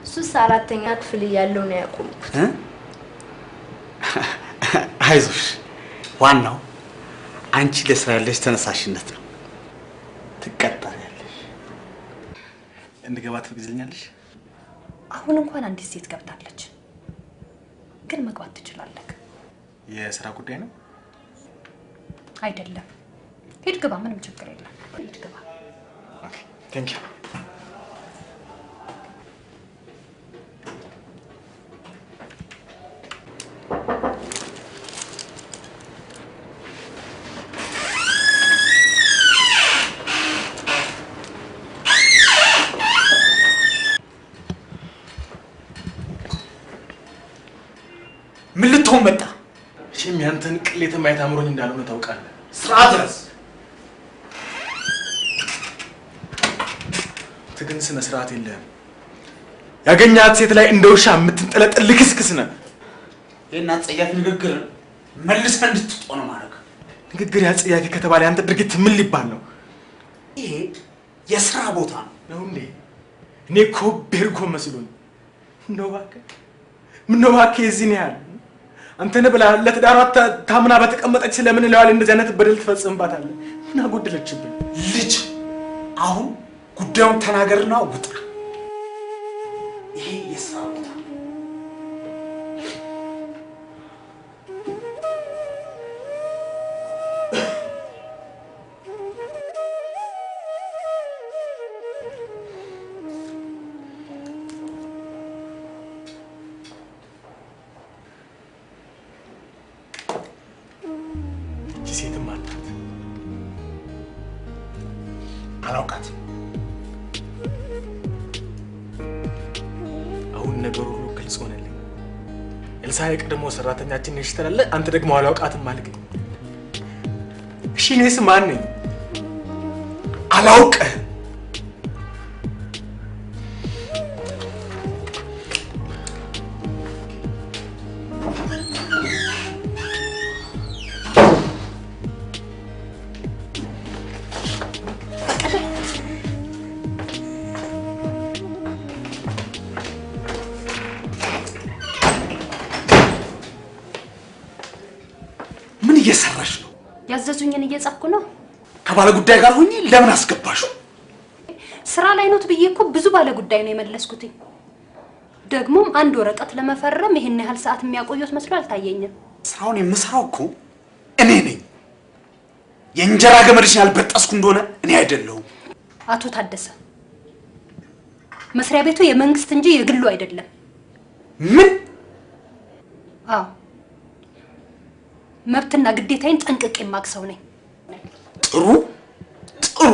S7: እሱስ 4ኛ ክፍል እያለሁ ነው ያቆምኩት።
S8: አይዞሽ፣ ዋናው አንቺ ለስራ ያለሽ ተነሳሽነት ነው። ትቀጠሪያለሽ።
S1: እንድገባ ትፈቅጂልኛለሽ?
S4: አሁን እንኳን አንዲት ሴት ገብታለች፣ ግን መግባት ትችላለህ።
S1: የስራ ጉዳይ ነው
S4: አይደለም? ሂድ ግባ፣ ምንም ችግር የለም። ሂድ ግባ።
S1: ኦኬ ቴንክ ዩ።
S8: ምን ልትሆን መጣ?
S1: እሺም ያንተን ቅሌት ማየት አምሮኝ እንዳልሆነ ታውቃለህ።
S8: ስርዓት ድረስ
S1: ትግን ስነ ስርዓት የለህም። ያገኛት ሴት ላይ እንደ ውሻ የምትንጠለጠል ልክስክስ ነህ።
S8: ይሄን አጸያፊ ንግግር መልሰህ እንድትጦ ነው ማድረግ።
S1: ንግግር ያጸያፊ ከተባለ ያንተ ድርጊት ምን ሊባል ነው?
S8: ይሄ የስራ ቦታ ነው
S1: እንዴ? እኔ እኮ ቤርጎ መስሎኝ። ምነው እባክህ የዚህን ያህል አንተን ብላ ለትዳሯ ታምና በተቀመጠች ስለምን ለዋል እንደዚህ አይነት በደል ትፈጽምባታለህ? ምን አጎደለችብኝ?
S8: ልጅ አሁን ጉዳዩን ተናገርና ውጣ። ይሄ የስራ ቦታ
S1: ሴትም አላት።
S8: አላውቃትም።
S1: አሁን ነገሩ ሁሉ ግልጽ ሆነልኝ። ኤልሳ የቀድሞ ሰራተኛችን ነሽ ትላለህ፣ አንተ ደግሞ አላውቃትም አልከኝ። እሺ እኔስ ማን ነኝ?
S8: አላውቅህም። ምን እየሰራሽ ነው?
S4: ያዘዙኝን እየጻፍኩ ነው።
S8: ከባለ ጉዳይ ጋር ሆኜ ለምን አስገባሽው?
S4: ስራ ላይ ነው ብዬ እኮ ብዙ ባለ ጉዳይ ነው የመለስኩት። ደግሞም አንድ ወረቀት ለመፈረም ይሄን ያህል ሰዓት የሚያቆዩት መስሎ አልታየኝም።
S8: ስራውን የምሰራው እኮ እኔ ነኝ። የእንጀራ ገመድሽን ያልበጠስኩ እንደሆነ እኔ አይደለሁም።
S4: አቶ ታደሰ፣ መስሪያ ቤቱ የመንግስት እንጂ የግሉ አይደለም።
S8: ምን?
S4: አዎ፣ መብትና ግዴታዬን ጠንቅቄ የማውቅ ነኝ።
S8: ጥሩ ጥሩ።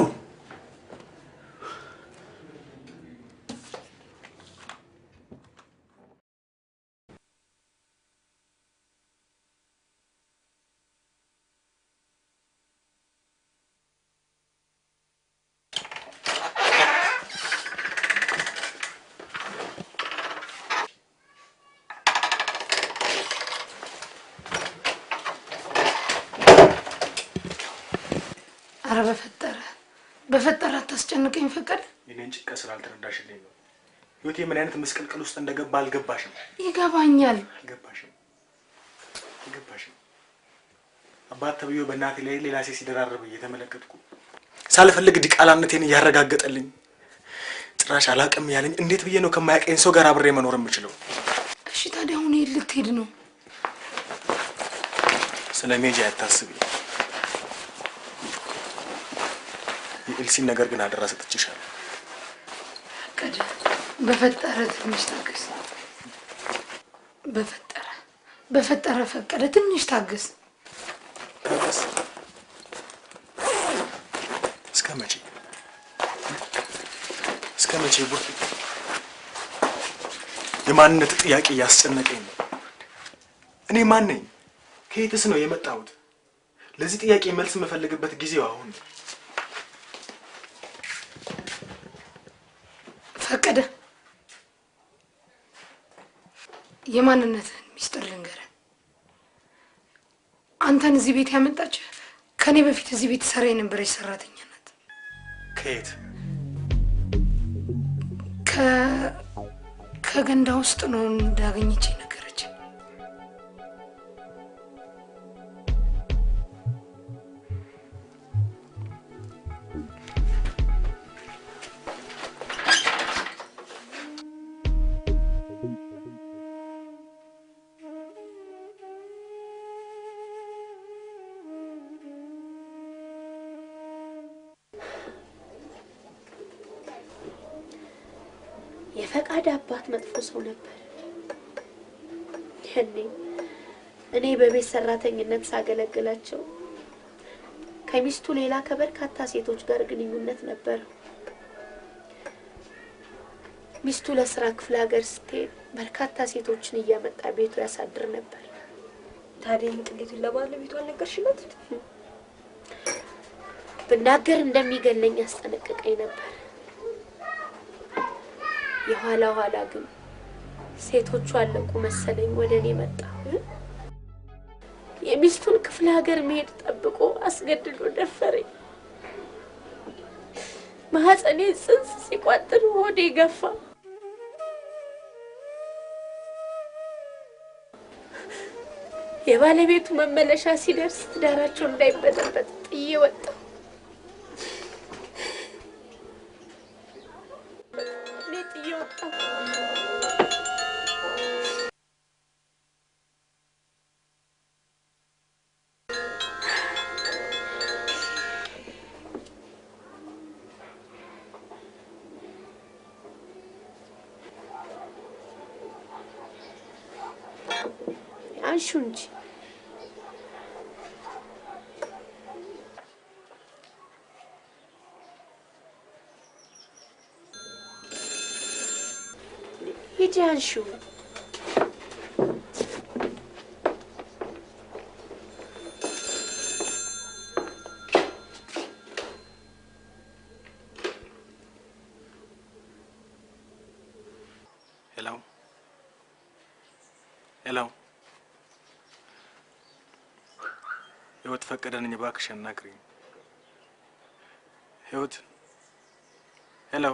S4: አረ በፈጠረ አታስጨንቀኝ ፈቀደ።
S1: የኔን ጭንቀት ስላልተረዳሽልኝ ነው። ህይወቴ ምን አይነት መስቀልቅል ውስጥ እንደገባ አልገባሽም።
S4: ይገባኛል።
S1: አልገባሽም። አባት ተብዮ በእናቴ ላይ ሌላ ሴት ሲደራረብ እየተመለከትኩ ሳልፈልግ ዲቃላነቴን እያረጋገጠልኝ ጭራሽ አላቅም ያለኝ እንዴት ብዬ ነው ከማያውቀኝ ሰው ጋር አብሬ መኖር የምችለው?
S4: እሺ ታዲያ አሁን የት ልትሄድ ነው?
S1: ስለ ሜጃ አታስቢ። የኤልሲን ነገር ግን አደራ ሰጥቼሻለሁ።
S4: ፈቀደ በፈጠረ ትንሽ ታገስ። በፈጠረ በፈጠረ ፈቀደ ትንሽ ታገስ።
S1: ታገስ እስከ መቼ ቡርቂ? የማንነት ጥያቄ ያስጨነቀኝ ነው። እኔ ማን ነኝ? ከየትስ ነው የመጣሁት? ለዚህ ጥያቄ መልስ የምፈልግበት ጊዜው አሁን።
S4: ፈቀደ የማንነትን ሚስጥር ልንገርህ። አንተን እዚህ ቤት ያመጣች ከኔ በፊት እዚህ ቤት ሰራ የነበረች ሰራተኛ ናት።
S1: ከየት?
S4: ከገንዳ ውስጥ ነው እንዳገኘች ነገረች።
S5: የፈቃድ አባት መጥፎ ሰው ነበር። እኔ በቤት ሰራተኝነት ሳገለግላቸው ከሚስቱ ሌላ ከበርካታ ሴቶች ጋር ግንኙነት ነበር። ሚስቱ ለስራ ክፍለ ሀገር ስትሄድ በርካታ ሴቶችን እያመጣ ቤቱ ያሳድር ነበር።
S2: ታዲያ እንዴት ለባለቤቱ አልነገርሽለት?
S5: ብናገር እንደሚገለኝ ያስጠነቅቀኝ ነበር። የኋላ ኋላ ግን ሴቶቹ አለቁ መሰለኝ ወደ እኔ መጣ። የሚስቱን ክፍለ ሀገር መሄድ ጠብቆ አስገድዶ ደፈረኝ። ማህፀኔ ጽንስ ሲቋጥር ሆዴ ገፋ። የባለቤቱ መመለሻ ሲደርስ ትዳራቸው እንዳይበጠበጥ ጥዬ ወጣሁ። አንሺው እንጂ ሂጂ አንሺው።
S1: ሄሎ ህይወት ፈቀደ ነኝ። እባክሽ አናግሪኝ ህይወት። ሄሎ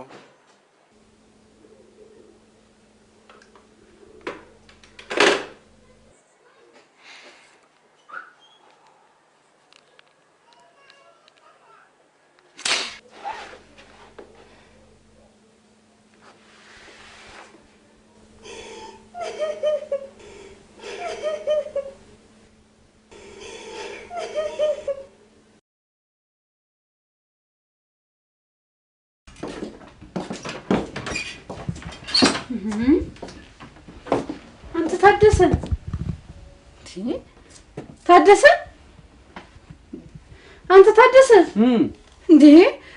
S4: አንተ ታደሰ ታደሰ አንተ ታደሰ እንዴ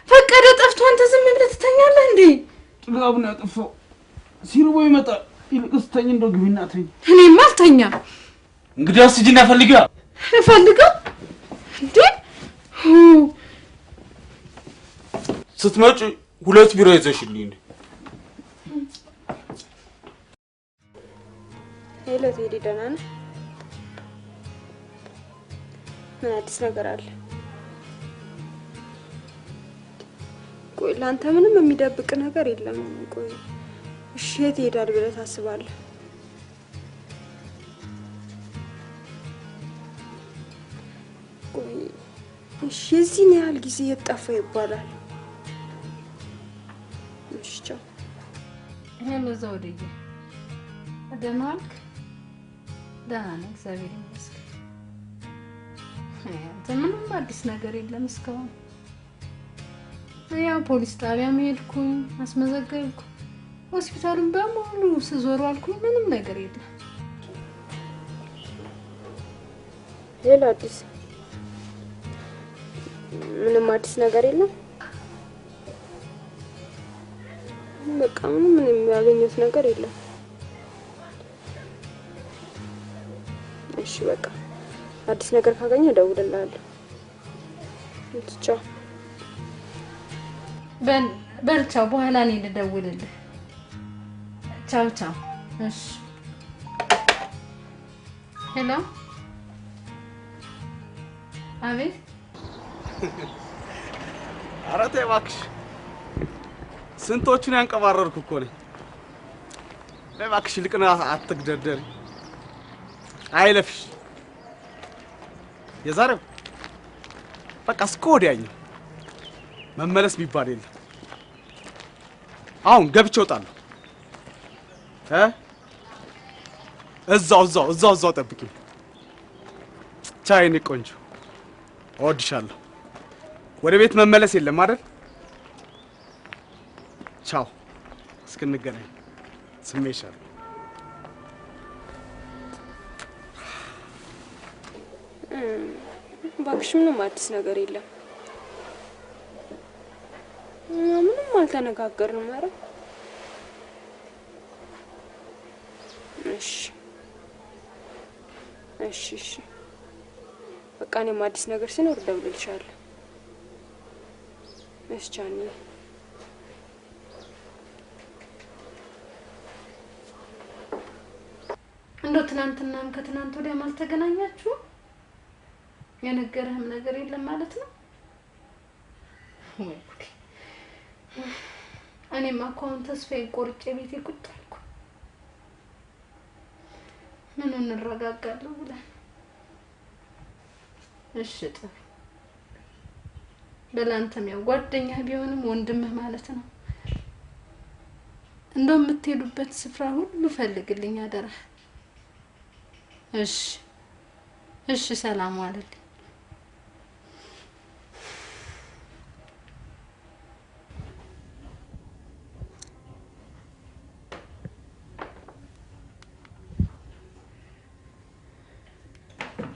S4: ፈቀደ ጠፍቶ አንተ ዝም ብለህ ትተኛለህ እንዴ?
S9: ጥጋቡ ነው ያጠፋው። ሲርቦ ይመጣል። ይልቅስ ተኝ እንደው ግቢና ተኝ።
S4: እኔማ አልተኛ።
S9: እንግዲያውስ ሂጂና ፈልጊያ።
S4: ፈልገው እንዴ
S9: ስትመጪ 2 ቢራ ይዘሽልኝ።
S2: ሄሎ ቴዲ፣ ደህና ነህ? ምን አዲስ ነገር አለ? ቆይ ላንተ ምንም የሚደብቅ ነገር የለም። ቆይ እሺ የት ሄዳል ብለህ ታስባለህ? ቆይ እሺ የዚህን ያህል ጊዜ የት ጠፋ ይባላል? እሺ ቻው።
S4: ሄሎ ዘውዴ፣ ደህና ዋልክ? ደህና ነኝ እግዚአብሔር ይመስገን። ምንም አዲስ ነገር የለም እስካሁን። ያው ፖሊስ ጣቢያ ሄድኩኝ፣ አስመዘገብኩ፣ ሆስፒታሉን በሙሉ ስዞር አልኩኝ፣ ምንም ነገር የለም።
S2: ሌላ አዲስ ምንም አዲስ ነገር የለም። በቃ ምንም ያገኘሁት ነገር የለም። እሺ በቃ አዲስ ነገር ካገኘ እደውልልሃለሁ። ቻው።
S4: በል ቻው። በኋላ እኔ ልደውልልህ። ቻው ቻው። እሺ ሄሎ። አቤት።
S9: ኧረ ተይ እባክሽ፣ ስንቶቹን ያንቀባረርኩ እኮ ነኝ። እባክሽ ልቅና አትግደርደሪ፣ አይለፍሽ። የዛሬው በቃ እስከ ወዲያኛው መመለስ የሚባል የለም። አሁን ገብቼ እወጣለሁ። እዛው ጠብቂኝ። ቻይ የኔ ቆንጆ፣ እወድሻለሁ። ወደ ቤት መመለስ የለም አይደል? ቻው፣ እስክንገናኝ። ስሜሻለሁ።
S2: እባክሽ ምንም አዲስ ነገር የለም። ምንም አልተነጋገርንም። ኧረ እሺ በቃ እኔም አዲስ ነገር ሲኖር እደውልልሻለሁ። እሺ ቻኒ።
S4: እንደው ትናንትናም ከትናንት ወዲያም አልተገናኛችሁም? የነገረህም ነገር የለም ማለት ነው? ወይ ጉዴ! እኔማ እኮ አሁን ተስፋዬን ቆርጬ ቤቴ ቁጭ አልኩ። ምን እንረጋጋለሁ ብለን። እሺ ጥሩ። በላንተም ያው ጓደኛህ ቢሆንም ወንድምህ ማለት ነው። እንደው የምትሄዱበት ስፍራ ሁሉ ፈልግልኝ አደራ። እሺ ሰላም ዋልልኝ።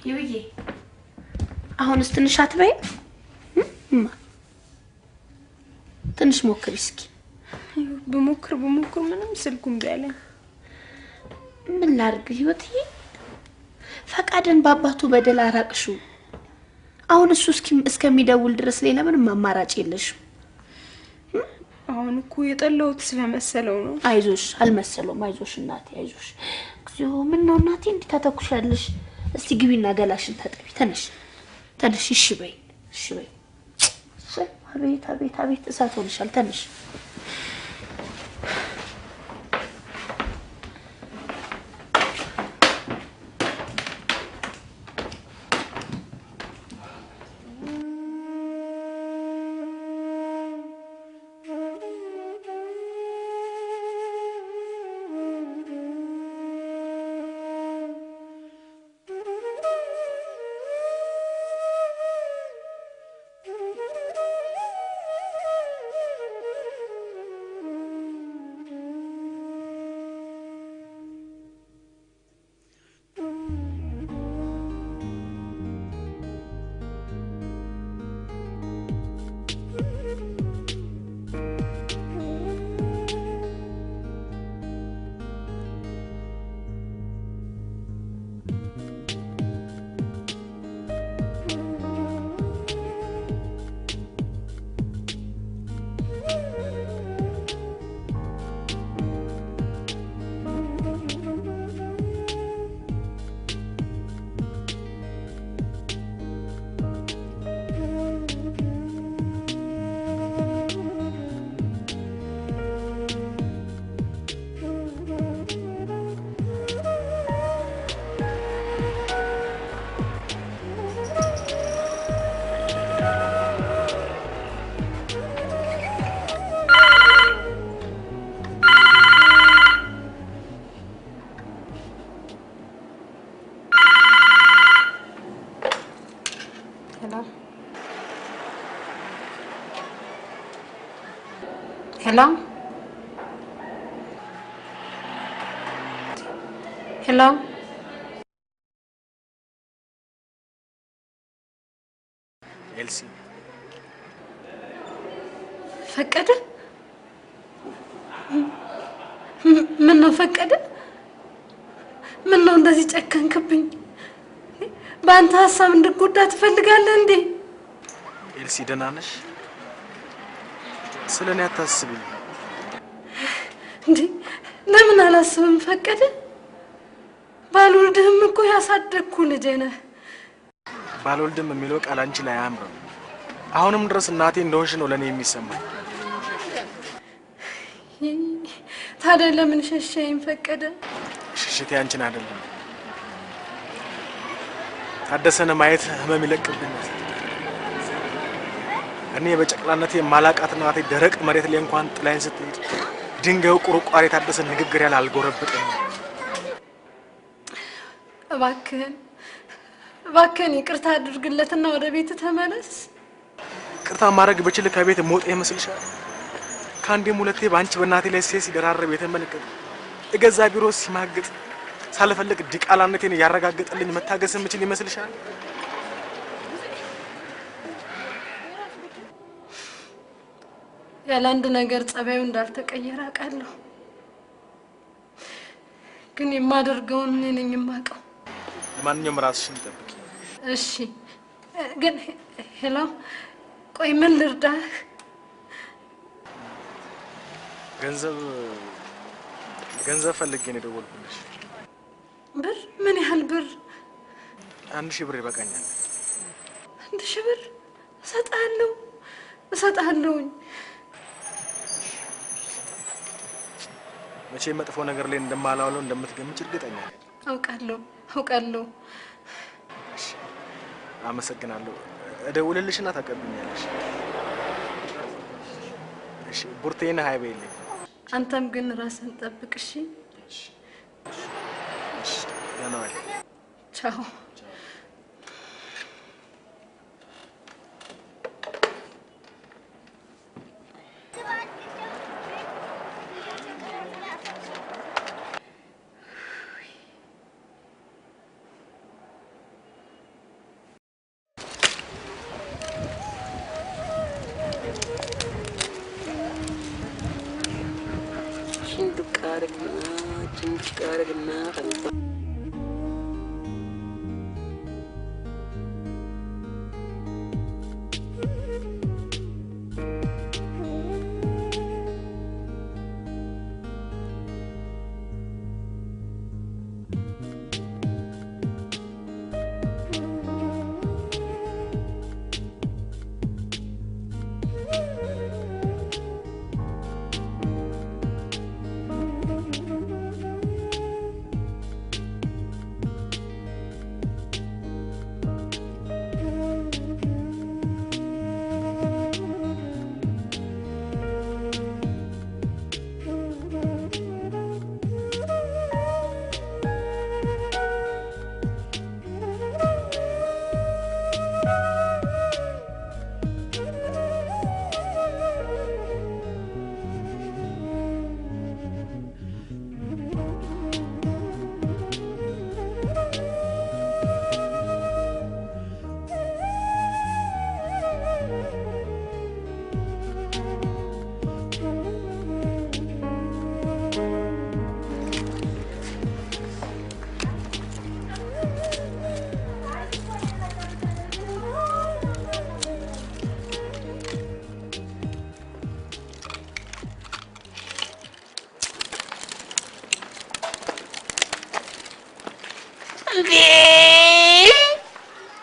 S5: ይውዬ አሁንስ ትንሽ አትበይም? ትንሽ ሞክሪ እስኪ።
S2: በሞክር ምንም ስልኩም ቢያለኝ
S5: ምን ላድርግ ህይወትዬ? ፈቃድን በአባቱ በደል አራቅሽው። አሁን እሱ እስከሚደውል ድረስ ሌላ ምንም አማራጭ የለሽም።
S2: አሁን እኮ የጠላሁት ስለመሰለው ነው።
S5: አይዞሽ፣ አልመሰለውም። አይዞሽ እናቴ አይዞሽ። እግዚኦ ምን ነው እናቴ እንድታተኩሻለሽ? እስቲ ግቢና ገላሽን ታጠቢ። ተነሽ። እሺ በይ። አቤት እሳት ሆነሻል። ተነሽ። Hello?
S1: ኤልሲ
S4: ፈቀደ? ምን ነው ፈቀደ? ምን ነው እንደዚህ ጨከንክብኝ? በአንተ ሀሳብ እንድጎዳ ትፈልጋለህ እንዴ?
S1: ኤልሲ ደህና ነሽ? ስለኔ አታስቢ
S4: እንዴ? ለምን አላስብም ፈቀደ? ባልወልድህም እኮ ያሳደግኩ ልጄ ነህ።
S1: ባልወልድም የሚለው ቃል አንቺ ላይ አያምርም። አሁንም ድረስ እናቴ እንደሆንሽ ነው ለኔ የሚሰማኝ።
S4: ታዲያ ለምን ሸሸኸኝ ፈቀደ?
S1: ሽሽቴ አንቺን አይደለም ታደሰን ማየት ህመም ይለቅብኛል። እኔ በጨቅላነቴ ማላቃት እናቴ ደረቅ መሬት ላይ እንኳን ጥላይን ስትሄድ ድንጋዩ ቁርቋሪ ታደሰን ንግግር ያለ አልጎረብጠኝ። እባክህን ይቅርታ አድርግለትና ወደ ቤት ተመለስ። ይቅርታ ማድረግ ብችል ከቤት ሞት ይመስልሻል? ከአንዴም ሁለቴ በአንቺ በእናቴ ላይ ሴት ሲደራረብ የተመለከተ እገዛ ቢሮ ሲማግጥ ሳልፈልግ ዲቃላነቴን ያረጋግጥልኝ መታገስ የምችል ይመስልሻል?
S4: ያለ አንድ ነገር ጸባዩ እንዳልተቀየረ አውቃለሁ። ግን የማደርገውን እኔ ነኝ የማውቀው።
S1: ለማንኛውም ራስሽን ጠብቂ
S4: እሺ? ግን ሄሎ፣ ቆይ ምን ልርዳህ?
S1: ገንዘብ ፈልጌ ነው የደወልኩልሽ።
S4: ብር? ምን ያህል ብር?
S1: 1000 ብር ይበቃኛል።
S4: 1000 ብር እሰጥሃለሁኝ።
S1: መቼ መጥፎ ነገር ላይ እንደማላውለው እንደምትገምች እርግጠኛ ነኝ።
S4: አውቃለሁ።
S1: እሺ፣ አመሰግናለሁ። እደውልልሽና ታቀብኛለሽ። እሺ፣ ቡርቴና ሃይቤልኝ።
S4: አንተም ግን ራስን ጠብቅ እሺ?
S1: እሺ፣ ደህና ዋይ።
S4: ቻው።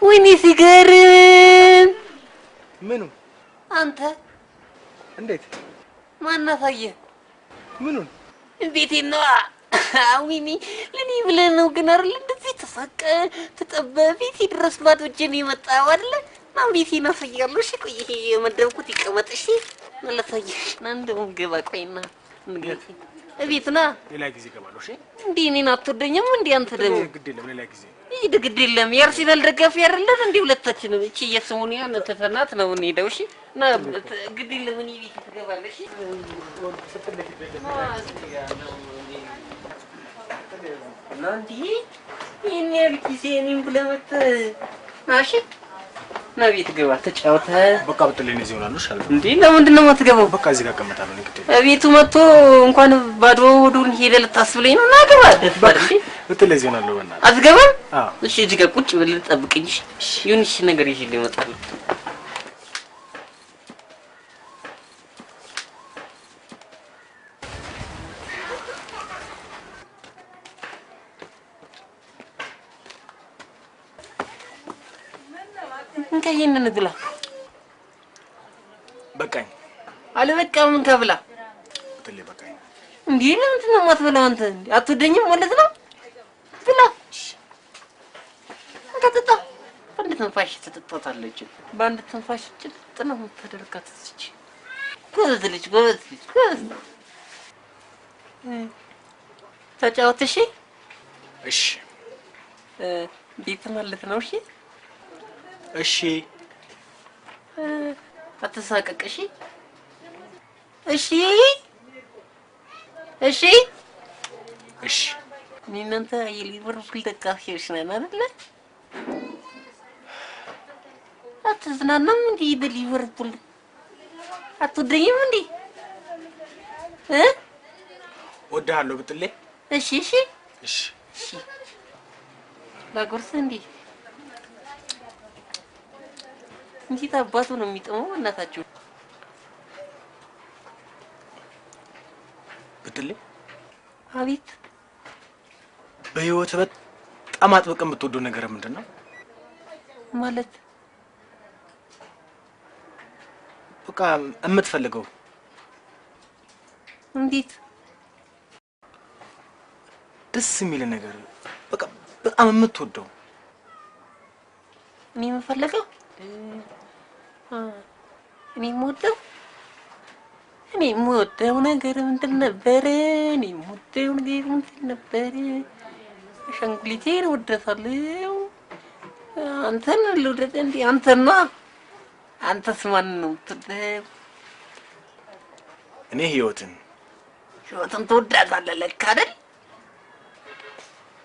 S3: ወይኔ ሲገርም!
S1: ምኑ?
S3: አንተ
S1: እንዴት?
S3: ማን አሳየህ?
S1: ምኑን?
S3: ቤቴን ነዋ። ወይኔ ለኔ ብለህ ነው ግን አይደል እንደዚህ ተሳቀ ተጠበህ ቤቴ ድረስ ባዶ እጄን የመጣው አይደለ? ና ቤቴን አሳያለሁ። እሺ ቆይ ይሄ የመደብኩት ይቀመጥ። እሺ ላሳየህ። ና እንደውም ግባ። ቆይና እንግዲህ እቤት ና።
S1: ሌላ ጊዜ እገባለሁ። እሺ
S3: እንዴ እኔን አትወደኝም እንዴ አንተ ደግሞ?
S1: ግድ የለም ሌላ ጊዜ።
S3: ይሄ ግድ የለም። የአርሴናል ደጋፊ አይደለን እንዴ ሁለታችንም? እቺ የስሙኒያን ተፈናት ነው እንሄደው። እሺ ና ግድ የለም። እኔ ቤት ትገባለህ። እሺ እና እንዴ ይሄን ያህል ጊዜ እኔም ብለህ መተህ ና። እሺ ና ቤት ግባ ተጫወተ።
S1: በቃ ብትለኝ እዚህ ሆናለሁ ሻል
S3: እንዴ ለምንድን ነው የማትገባው?
S1: በቃ እዚህ ጋር እቀመጣለሁ እኔ ግድ
S3: ቤቱ መጥቶ እንኳን ባዶ ሆዱን ሄደ ልታስብለኝ ነው? ና ግባ ደፋር እንዴ
S1: ብትለኝ እዚህ ሆናለሁ በእናትህ።
S3: አትገባም?
S1: አዎ
S3: እሺ እዚህ ጋር ቁጭ ብለህ ጠብቀኝ። እሺ ይሁንሽ ነገር ይዤ ልመጣለሁ። ይሄንን ብላ
S1: በቃኝ።
S3: አልበቃም ተብላ
S1: ብትለኝ በቃኝ።
S3: እንዴ ለምንድን ነው የማትበላው አንተ? አትወደኝም ማለት ነው? ብላ እንከተታ በአንድ ትንፋሽ ትጠጣታለች። በአንድ ትንፋሽ ጭልጥ ነው የምታደርጋት። እቺ ጎበዝ ልጅ ጎበዝ ልጅ ጎበዝ። ተጫወት። እሺ
S1: እሺ
S3: ቤት ማለት ነው። እሺ
S1: እሺ
S3: አትሳቀቅ። እሺ እሺ እሺ
S1: እሺ
S3: እናንተ የሊቨርፑል ደጋፊዎች ነን አይደለ? አትዝናናም እንዴ በሊቨርፑል? አትወደኝም እንዴ?
S1: ወድሃለሁ ብትለኝ
S3: እሺ እሺ
S1: እሺ
S3: እሺ ላጎርስ እንዴ እንዴት አባቱ ነው የሚጥመው? እናታችሁ
S1: ብትለኝ
S3: አቤት።
S1: በህይወት በጣም አጥብቀህ የምትወደው ነገር ምንድን ነው?
S3: ማለት
S1: በቃ የምትፈልገው
S3: እንዴት
S1: ደስ የሚል ነገር በቃ በጣም የምትወደው
S3: እኔ የምፈልገው እኔ የምወደው ነገር ምንድን ነበር? እኔ የምወደው ነገር ምንድን ነበር? አሻንጉሊቴን እወዳታለሁ። አንተን ልውደድ እንዴ? አንተና አንተስ ማን ነው የምትወደው?
S1: እኔ ህይወትን
S3: ትወዳታለህ ለካ አይደል?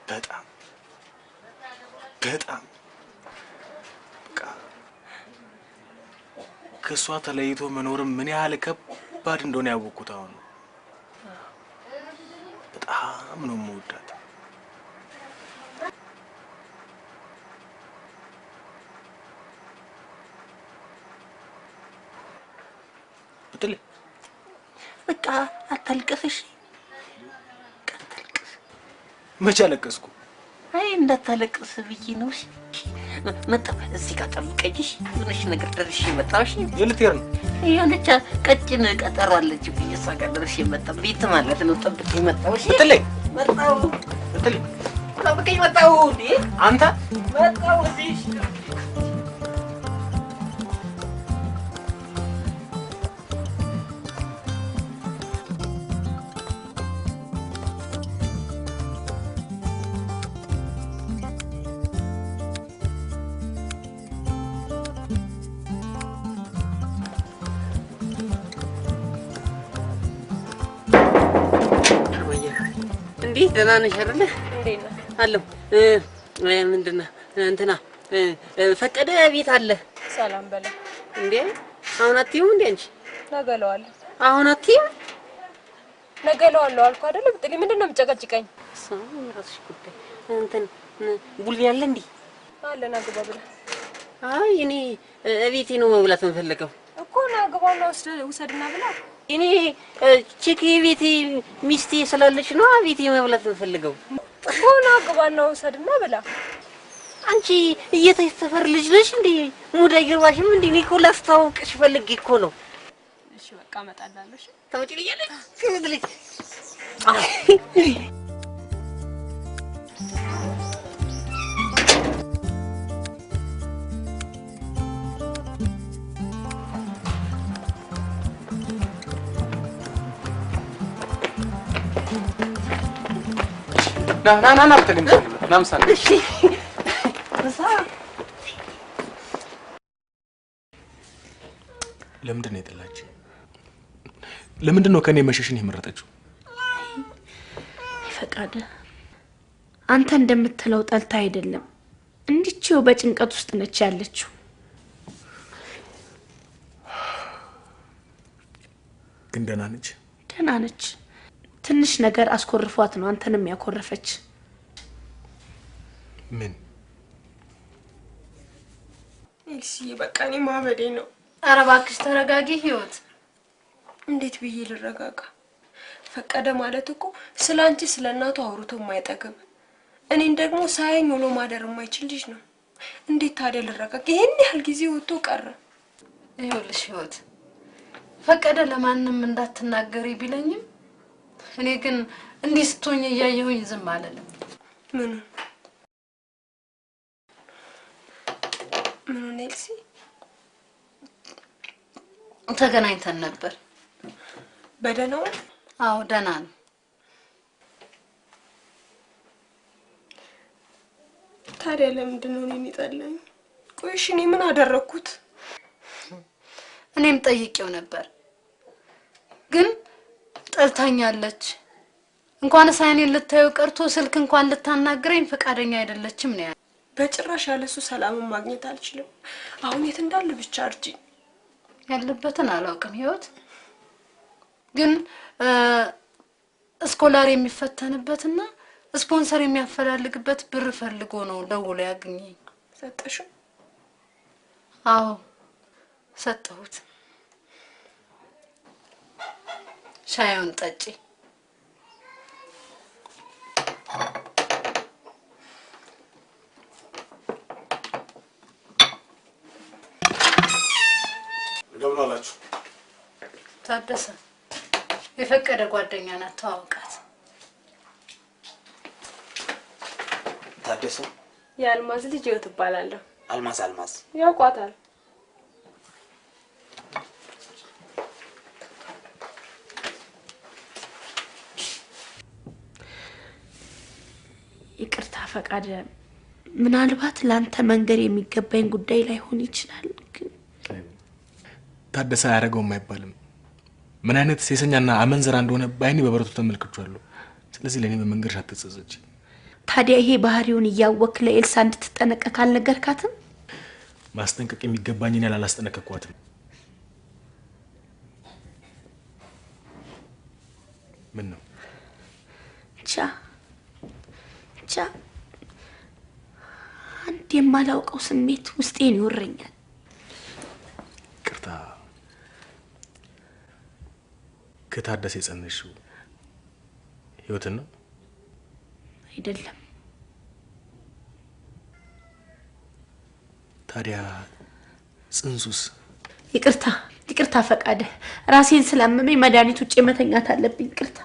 S1: በጣም በጣም በቃ ከሷ ተለይቶ መኖርም ምን ያህል ከባድ እንደሆነ ያወቅኩት አሁን ነው። በጣም ነው የምወዳት። ብትለኝ
S3: በቃ አታልቅስ። እሺ
S1: መቼ አለቀስኩ?
S3: አይ እንዳታለቅስ ብዬ ነው። እሺ መጣሁ። እዚህ ጋር ጠብቀኝ። እሺ ትንሽ ነገር ደርሼ መጣሁ። እሺ
S1: የልትሄድ ነው?
S3: የሆነች ቀጭን ቀጠሮ አለችብኝ። እሷ ጋር ደርሼ መጣሁ። ቤት ማለት ነው። ጠብቀኝ መጣሁ። እሺ
S1: ብትለኝ
S3: መጣሁ።
S1: ብትለኝ
S3: ጠብቀኝ መጣሁ። እንዴ
S1: አንተ
S3: መጣሁ እዚህ እንዴ ደህና ነሽ አይደለ?
S2: እንዴት ነህ?
S3: አለሁ። ምንድን ነው እንትና ፈቀደ ቤት አለ።
S2: ሰላም በለው
S3: እንዴ አሁን አትይውም እንዴ አንቺ?
S2: ነገ እለዋለሁ።
S3: አሁን አትይውም?
S2: ነገ እለዋለሁ አልኩህ አይደለ? ብጥልኝ ምንድን ነው የምጨቀጭቀኝ?
S3: ሰው የራስሽ ጉዳይ። እንትን ቡል ያለ እንዴ?
S2: አለ ና ግባ ብለህ።
S3: አይ እኔ እቤቴ ነው መብላት የምፈልገው
S2: እኮ ና ግባና ውሰድና ብላ።
S3: እኔ ቼክ ቤቴ ሚስቴ ስላለች ነው ቤቴ መብላት የምፈልገው
S2: እኮ ና ግባና ውሰድና ብላ።
S3: አንቺ እየተሰፈር ልጅ ነሽ እንዴ? ሙድ አይገባሽም እንዴ? እኔ እኮ ላስተዋውቅሽ ፈልጌ እኮ ነው።
S2: እሺ በቃ እመጣላለሁ። እሺ
S3: ታውቂልኛለሽ? ልጅ
S1: ና ብትለኝ ና ምሳሌ
S3: እሺ
S1: ለምንድን ነው የጠላችኝ? ለምንድን ነው ከኔ መሸሽን የመረጠችው?
S5: ፈቃደ አንተ እንደምትለው ጠልታ አይደለም፣ እንዲችው በጭንቀት ውስጥ ነች ያለችው።
S1: ግን ደህና ነች?
S5: ደህና ነች። ትንሽ ነገር አስኮርፏት ነው አንተንም ያኮረፈች።
S1: ምን?
S2: እሺ በቃ እኔ ማበዴ ነው።
S4: ኧረ እባክሽ ተረጋጊ ህይወት።
S2: እንዴት ብዬ ልረጋጋ? ፈቀደ ማለት እኮ ስላንቺ ስለናቱ አውርቶ የማይጠግብ እኔን ደግሞ ሳያኝ ውሎ ማደር የማይችል ልጅ ነው። እንዴት ታዲያ ልረጋጋ? ይሄን ያህል ጊዜ ወጥቶ ቀረ።
S4: ይኸውልሽ ህይወት ፈቀደ ለማንም እንዳትናገሪ ቢለኝም እኔ ግን እንዲህ ስትሆኝ እያየሁኝ ዝም አልልም።
S2: ምን ኤልሲ?
S4: ተገናኝተን ነበር።
S2: በደህና ነው?
S4: አዎ ደህና ነው።
S2: ታዲያ ለምንድን ነው እኔን ይጠላኝ? ቆይ እሺ እኔ ምን አደረኩት?
S4: እኔም ጠይቄው ነበር ግን ጠልታኛለች። እንኳን ሳይኔን ልታዩ ቀርቶ ስልክ እንኳን ልታናግረኝ ፈቃደኛ አይደለችም ነው።
S2: በጭራሽ ያለሱ ሰላምን ማግኘት አልችልም። አሁን የት እንዳለ ብቻ እርጂ።
S4: ያለበትን አላውቅም ህይወት ግን ስኮላር የሚፈተንበትና ስፖንሰር የሚያፈላልግበት ብር ፈልጎ ነው ደውሎ ያገኘኝ።
S2: ሰጠሽው?
S4: አዎ ሰጠሁት። ሻዩን ጠጪ።
S8: እንደምን አላችሁ?
S4: ታደሰ የፈቀደ ጓደኛ ናት፣ ተዋውቃት።
S8: ታደሰ
S2: የአልማዝ ልጅ ህይወት እባላለሁ።
S8: አልማዝ
S2: ያውቋታል?
S5: ይቅርታ ፈቃደ፣ ምናልባት ላንተ መንገር የሚገባኝ ጉዳይ ላይሆን ይችላል ግን
S1: ታደሰ ያደረገው አይባልም። ምን አይነት ሴሰኛና አመንዘራ እንደሆነ ባይኔ በበረቱ ተመልክቻለሁ። ስለዚህ ለኔ በመንገርሽ አትጸጸች።
S5: ታዲያ ይሄ ባህሪውን እያወክ ለኤልሳ እንድትጠነቀቅ አልነገርካትም?
S1: ማስጠንቀቅ የሚገባኝን ያላላስጠነቀቅኳትም። ምን ነው? ቻ
S5: አንድ የማላውቀው ስሜት ውስጤን ይወረኛል።
S1: ቅርታ ከታደሰ የጸነሽው ህይወትን ነው?
S5: አይደለም።
S1: ታዲያ ጽንሱስ?
S5: ይቅርታ ፈቃደ፣ ራሴን ስላመመኝ መድኃኒት ውጪ መተኛት አለብኝ። ይቅርታ።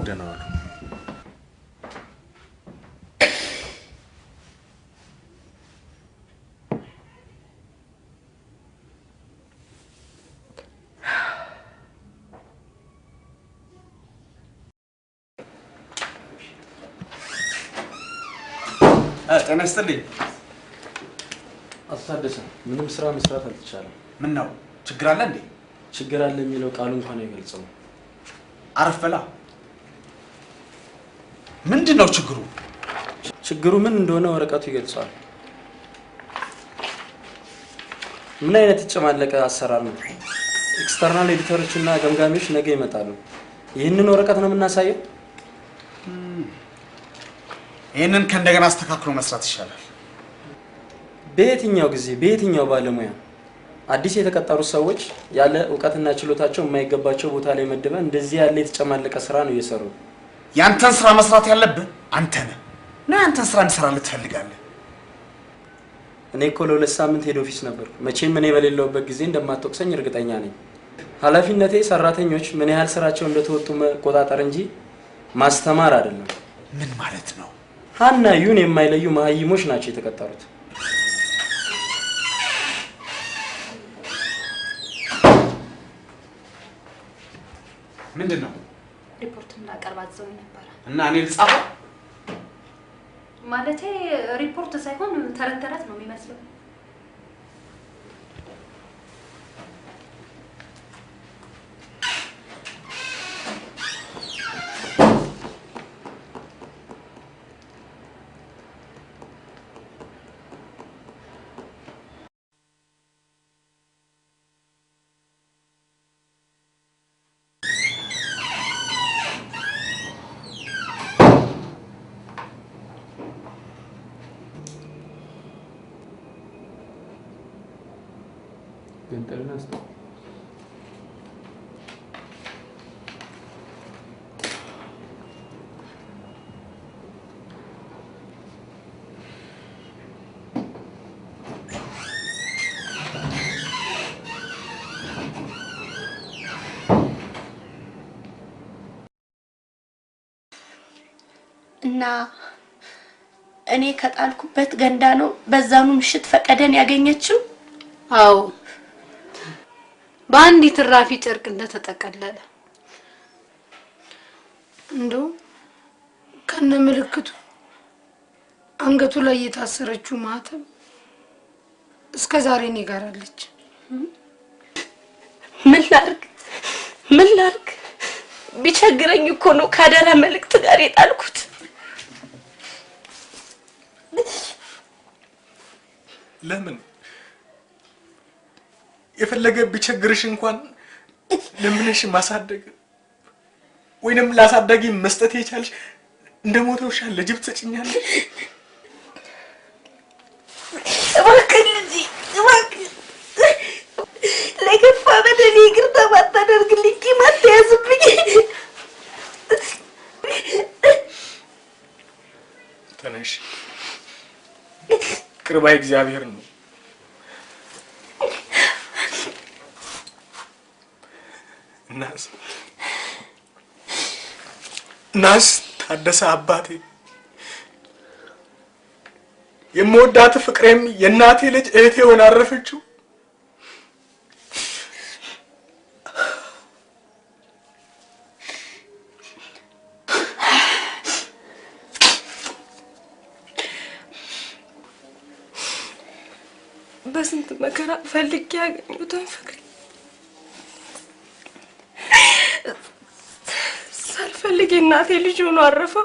S1: ደህና ዋሉ።
S8: ጤና ይስጥልኝ።
S10: አቶ ታደሰ ምንም ስራ መስራት አልተቻለም።
S8: ምን ነው ችግር አለ እንዴ?
S10: ችግር አለ የሚለው ቃሉ እንኳን አይገልጸውም።
S8: አረፍ በላ። ምንድነው ችግሩ?
S10: ችግሩ ምን እንደሆነ ወረቀቱ ይገልጻል። ምን አይነት የተጨማለቀ አሰራር ነው? ኤክስተርናል ኤዲተሮች እና ገምጋሚዎች ነገ ይመጣሉ። ይህንን ወረቀት ነው የምናሳየው።
S8: ይህንን ከእንደገና አስተካክሎ መስራት ይሻላል።
S10: በየትኛው ጊዜ በየትኛው ባለሙያ አዲስ የተቀጠሩ ሰዎች ያለ ዕውቀትና ችሎታቸው የማይገባቸው ቦታ ላይ መደበ እንደዚህ ያለ የተጨማለቀ ስራ ነው እየሰሩ።
S8: ያንተን ስራ መስራት ያለብህ አንተ ነህ። እና ያንተን ስራ እንሰራልህ ትፈልጋለህ?
S10: እኔ እኮ ለ2 ሳምንት ሄድ ኦፊስ ነበር። መቼም እኔ በሌለውበት ጊዜ እንደማትወቅሰኝ እርግጠኛ ነኝ። ኃላፊነቴ ሰራተኞች ምን ያህል ስራቸው እንደተወጡ መቆጣጠር እንጂ ማስተማር አይደለም።
S8: ምን ማለት ነው?
S10: ሀና ዩን የማይለዩ መሀይሞች ናቸው የተቀጠሩት።
S8: ምንድነው?
S2: ሪፖርት እንዳቀርባት ዘው ነበር
S8: እና እኔ ልጻፈው
S2: ማለቴ ሪፖርት ሳይሆን ተረት ነው የሚመስለው።
S10: ገንጠልና አስተው
S5: እና እኔ ከጣልኩበት ገንዳ ነው በዛኑ ምሽት ፈቀደን ያገኘችው?
S4: አዎ በአንዲት ራፊ ጨርቅ እንደተጠቀለለ እንደው ከነ ምልክቱ አንገቱ ላይ የታሰረችው ማተም እስከ ዛሬ እኔ ጋር አለች።
S5: ምን ላርግ ቢቸግረኝ እኮ ነው ካደራ መልእክት ጋር የጣልኩት።
S1: ለምን የፈለገ ቢቸግርሽ እንኳን ለምንሽ ማሳደግ ወይንም ላሳደጊ መስጠት የቻልሽ እንደሞተው ውሻ ለጅብ ትጭኛለሽ?
S5: እባክህ ልጅ እባክህ ለገፋ በደል ይቅርታ ባታደርግልኝ ቂማት ያዝብኝ።
S1: ተነሽ ቅርባይ እግዚአብሔር ነው። ናስ ታደሰ አባቴ የምወዳት ፍቅሬም የናቴ ልጅ እህቴ ሆና አረፈችው።
S2: በስንት መከራ ፈልጌ ያገኙትን ፍቅር ሳልፈልግ እናቴ ልጅ ሆኖ አረፈ።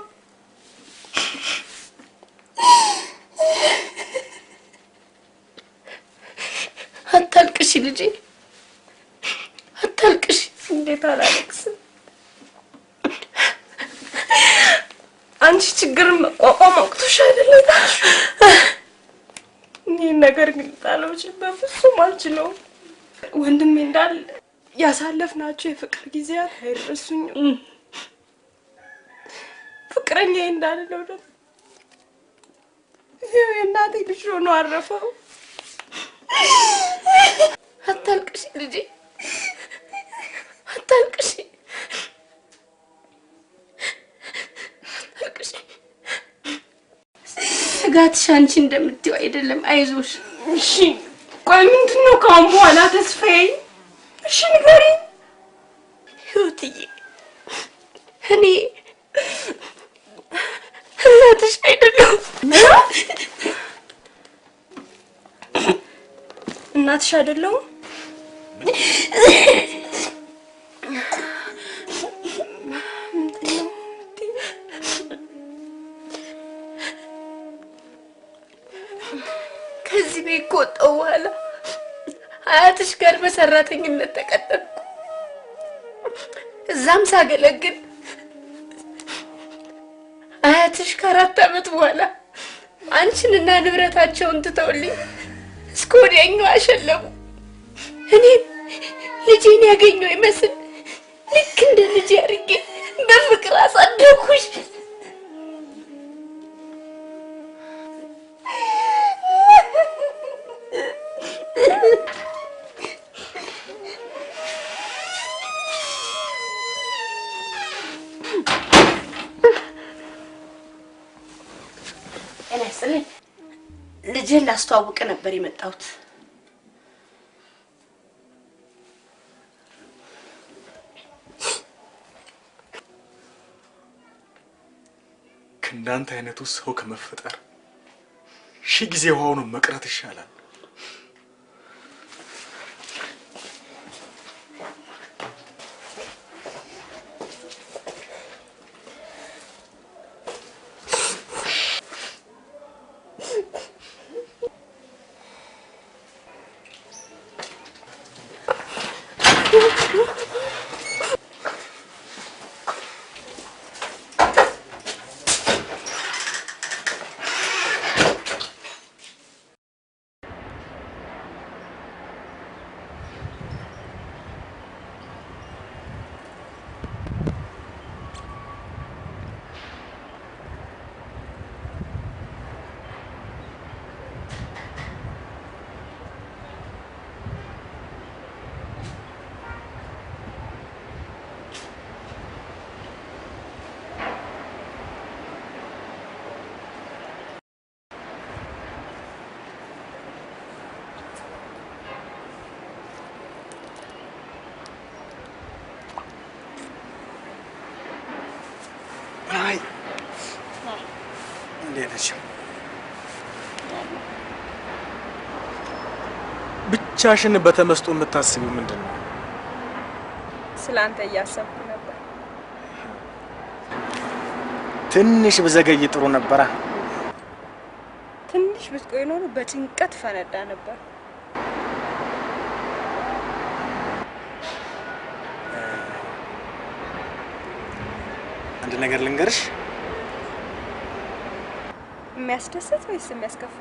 S5: አታልቅሽ ልጄ አታልቅሽ።
S2: እንዴት አላለቅስም? አንቺ ችግርን መቋቋም አቅቶሽ አይደለም? ይህን ነገር ግን ጣለውች በፍጹም አልችለውም። ወንድሜ እንዳለ ያሳለፍናቸው የፍቅር ጊዜያት አይረሱኝም። ፍቅረኛዬ እንዳለ ነው ደግሞ ይኸው የእናቴ ልጅ ሆኖ አረፈው።
S5: አታልቅሽ ልጄ አታልቅሽ አታልቅሽ። ስጋትሽ አንቺ እንደምትይው አይደለም፣ አይዞሽ።
S2: እሺ ቆይ ምንድን ነው ከአሁን በኋላ ተስፋዬ? እሺ ንገሪኝ።
S5: ህይወትዬ እኔ እናትሽ አይደለሁም።
S2: እናትሽ አይደለሁም?
S5: ከዚህ ቤት ከወጣሁ በኋላ አያትሽ ጋር በሰራተኝነት ተቀጠርኩ። እዛም ሳገለግል አያትሽ ከ4 ዓመት በኋላ አንቺንና ንብረታቸውን ትተውልኝ እስከ ወዲያኛው አሸለሙ። እኔን ልጄን ያገኘው ይመስል ልክ እንደ ልጄ አድርጌ በፍቅር አሳደኩሽ። ልጄን ላስተዋውቅ ነበር የመጣሁት።
S1: ከእንዳንተ አይነቱ ሰው ከመፈጠር ሺህ ጊዜ ሆኖ መቅረት ይሻላል። ብቻሽን በተመስጦ የምታስቢው ምንድነው?
S2: ስላንተ እያሰብኩ ነበር።
S1: ትንሽ ብዘገይ ጥሩ ነበራ።
S2: ትንሽ ብትቆይ ኖሮ በጭንቀት ፈነዳ ነበር።
S1: አንድ ነገር ልንገርሽ።
S2: የሚያስደስት ወይስ የሚያስከፋ?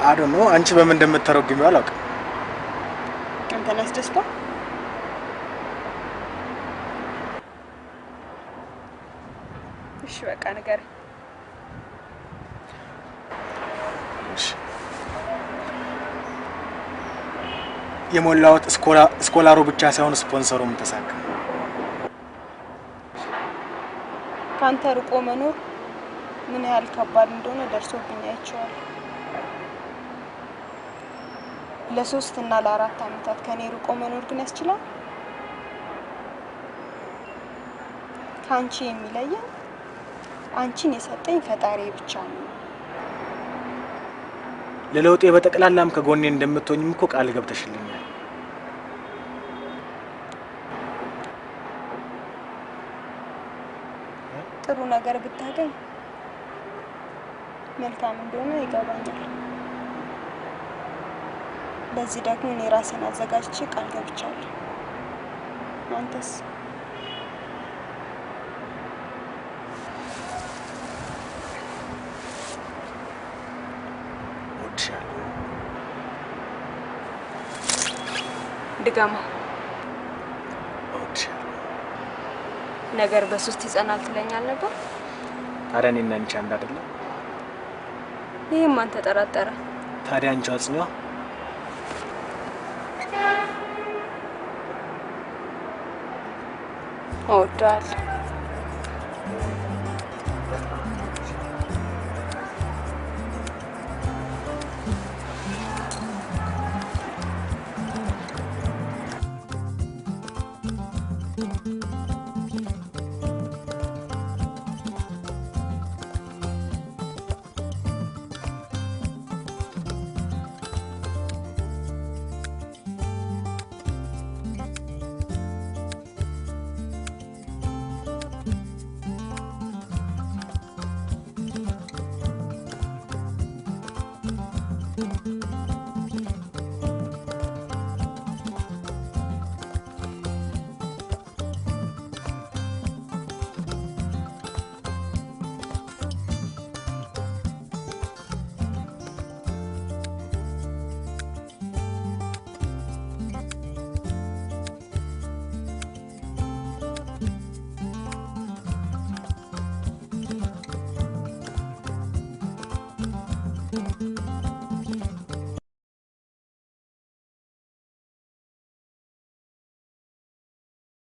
S1: አዶኖ አንቺ በምን እንደምትተረጉሚው አላውቅም።
S2: አንተን ያስደስታል? እሺ በቃ ንገረኝ።
S1: የሞላውት ስኮላሩ ብቻ ሳይሆን ስፖንሰሩም ተሳካ።
S2: ካንተ ርቆ መኖር ምን ያህል ከባድ እንደሆነ ደርሶብኝ አይቼዋለሁ። ለ3 እና ለ4 አመታት ከኔ ርቆ መኖር ግን ያስችላል? ካንቺ የሚለየን አንቺን የሰጠኝ ፈጣሪ ብቻ ነው።
S1: ለለውጤ በጠቅላላም ከጎኔ እንደምትሆኝም እኮ ቃል ገብተሽልኛል።
S2: ጥሩ ነገር ብታገኝ መልካም እንደሆነ ይገባኛል። ለዚህ ደግሞ እኔ ራሴን አዘጋጅቼ ቃል ገብቻለሁ። አንተስ? ድጋማ ነገር በ3 ይጸናል ትለኛል ነበር።
S1: ታዲያ እኔና አንቺ አንድ አይደለም?
S2: ይሄም ማን ተጠራጠረ?
S1: ታዲያ አንቺ አጽኚዋ።
S2: እወዳለሁ።
S4: Thank you.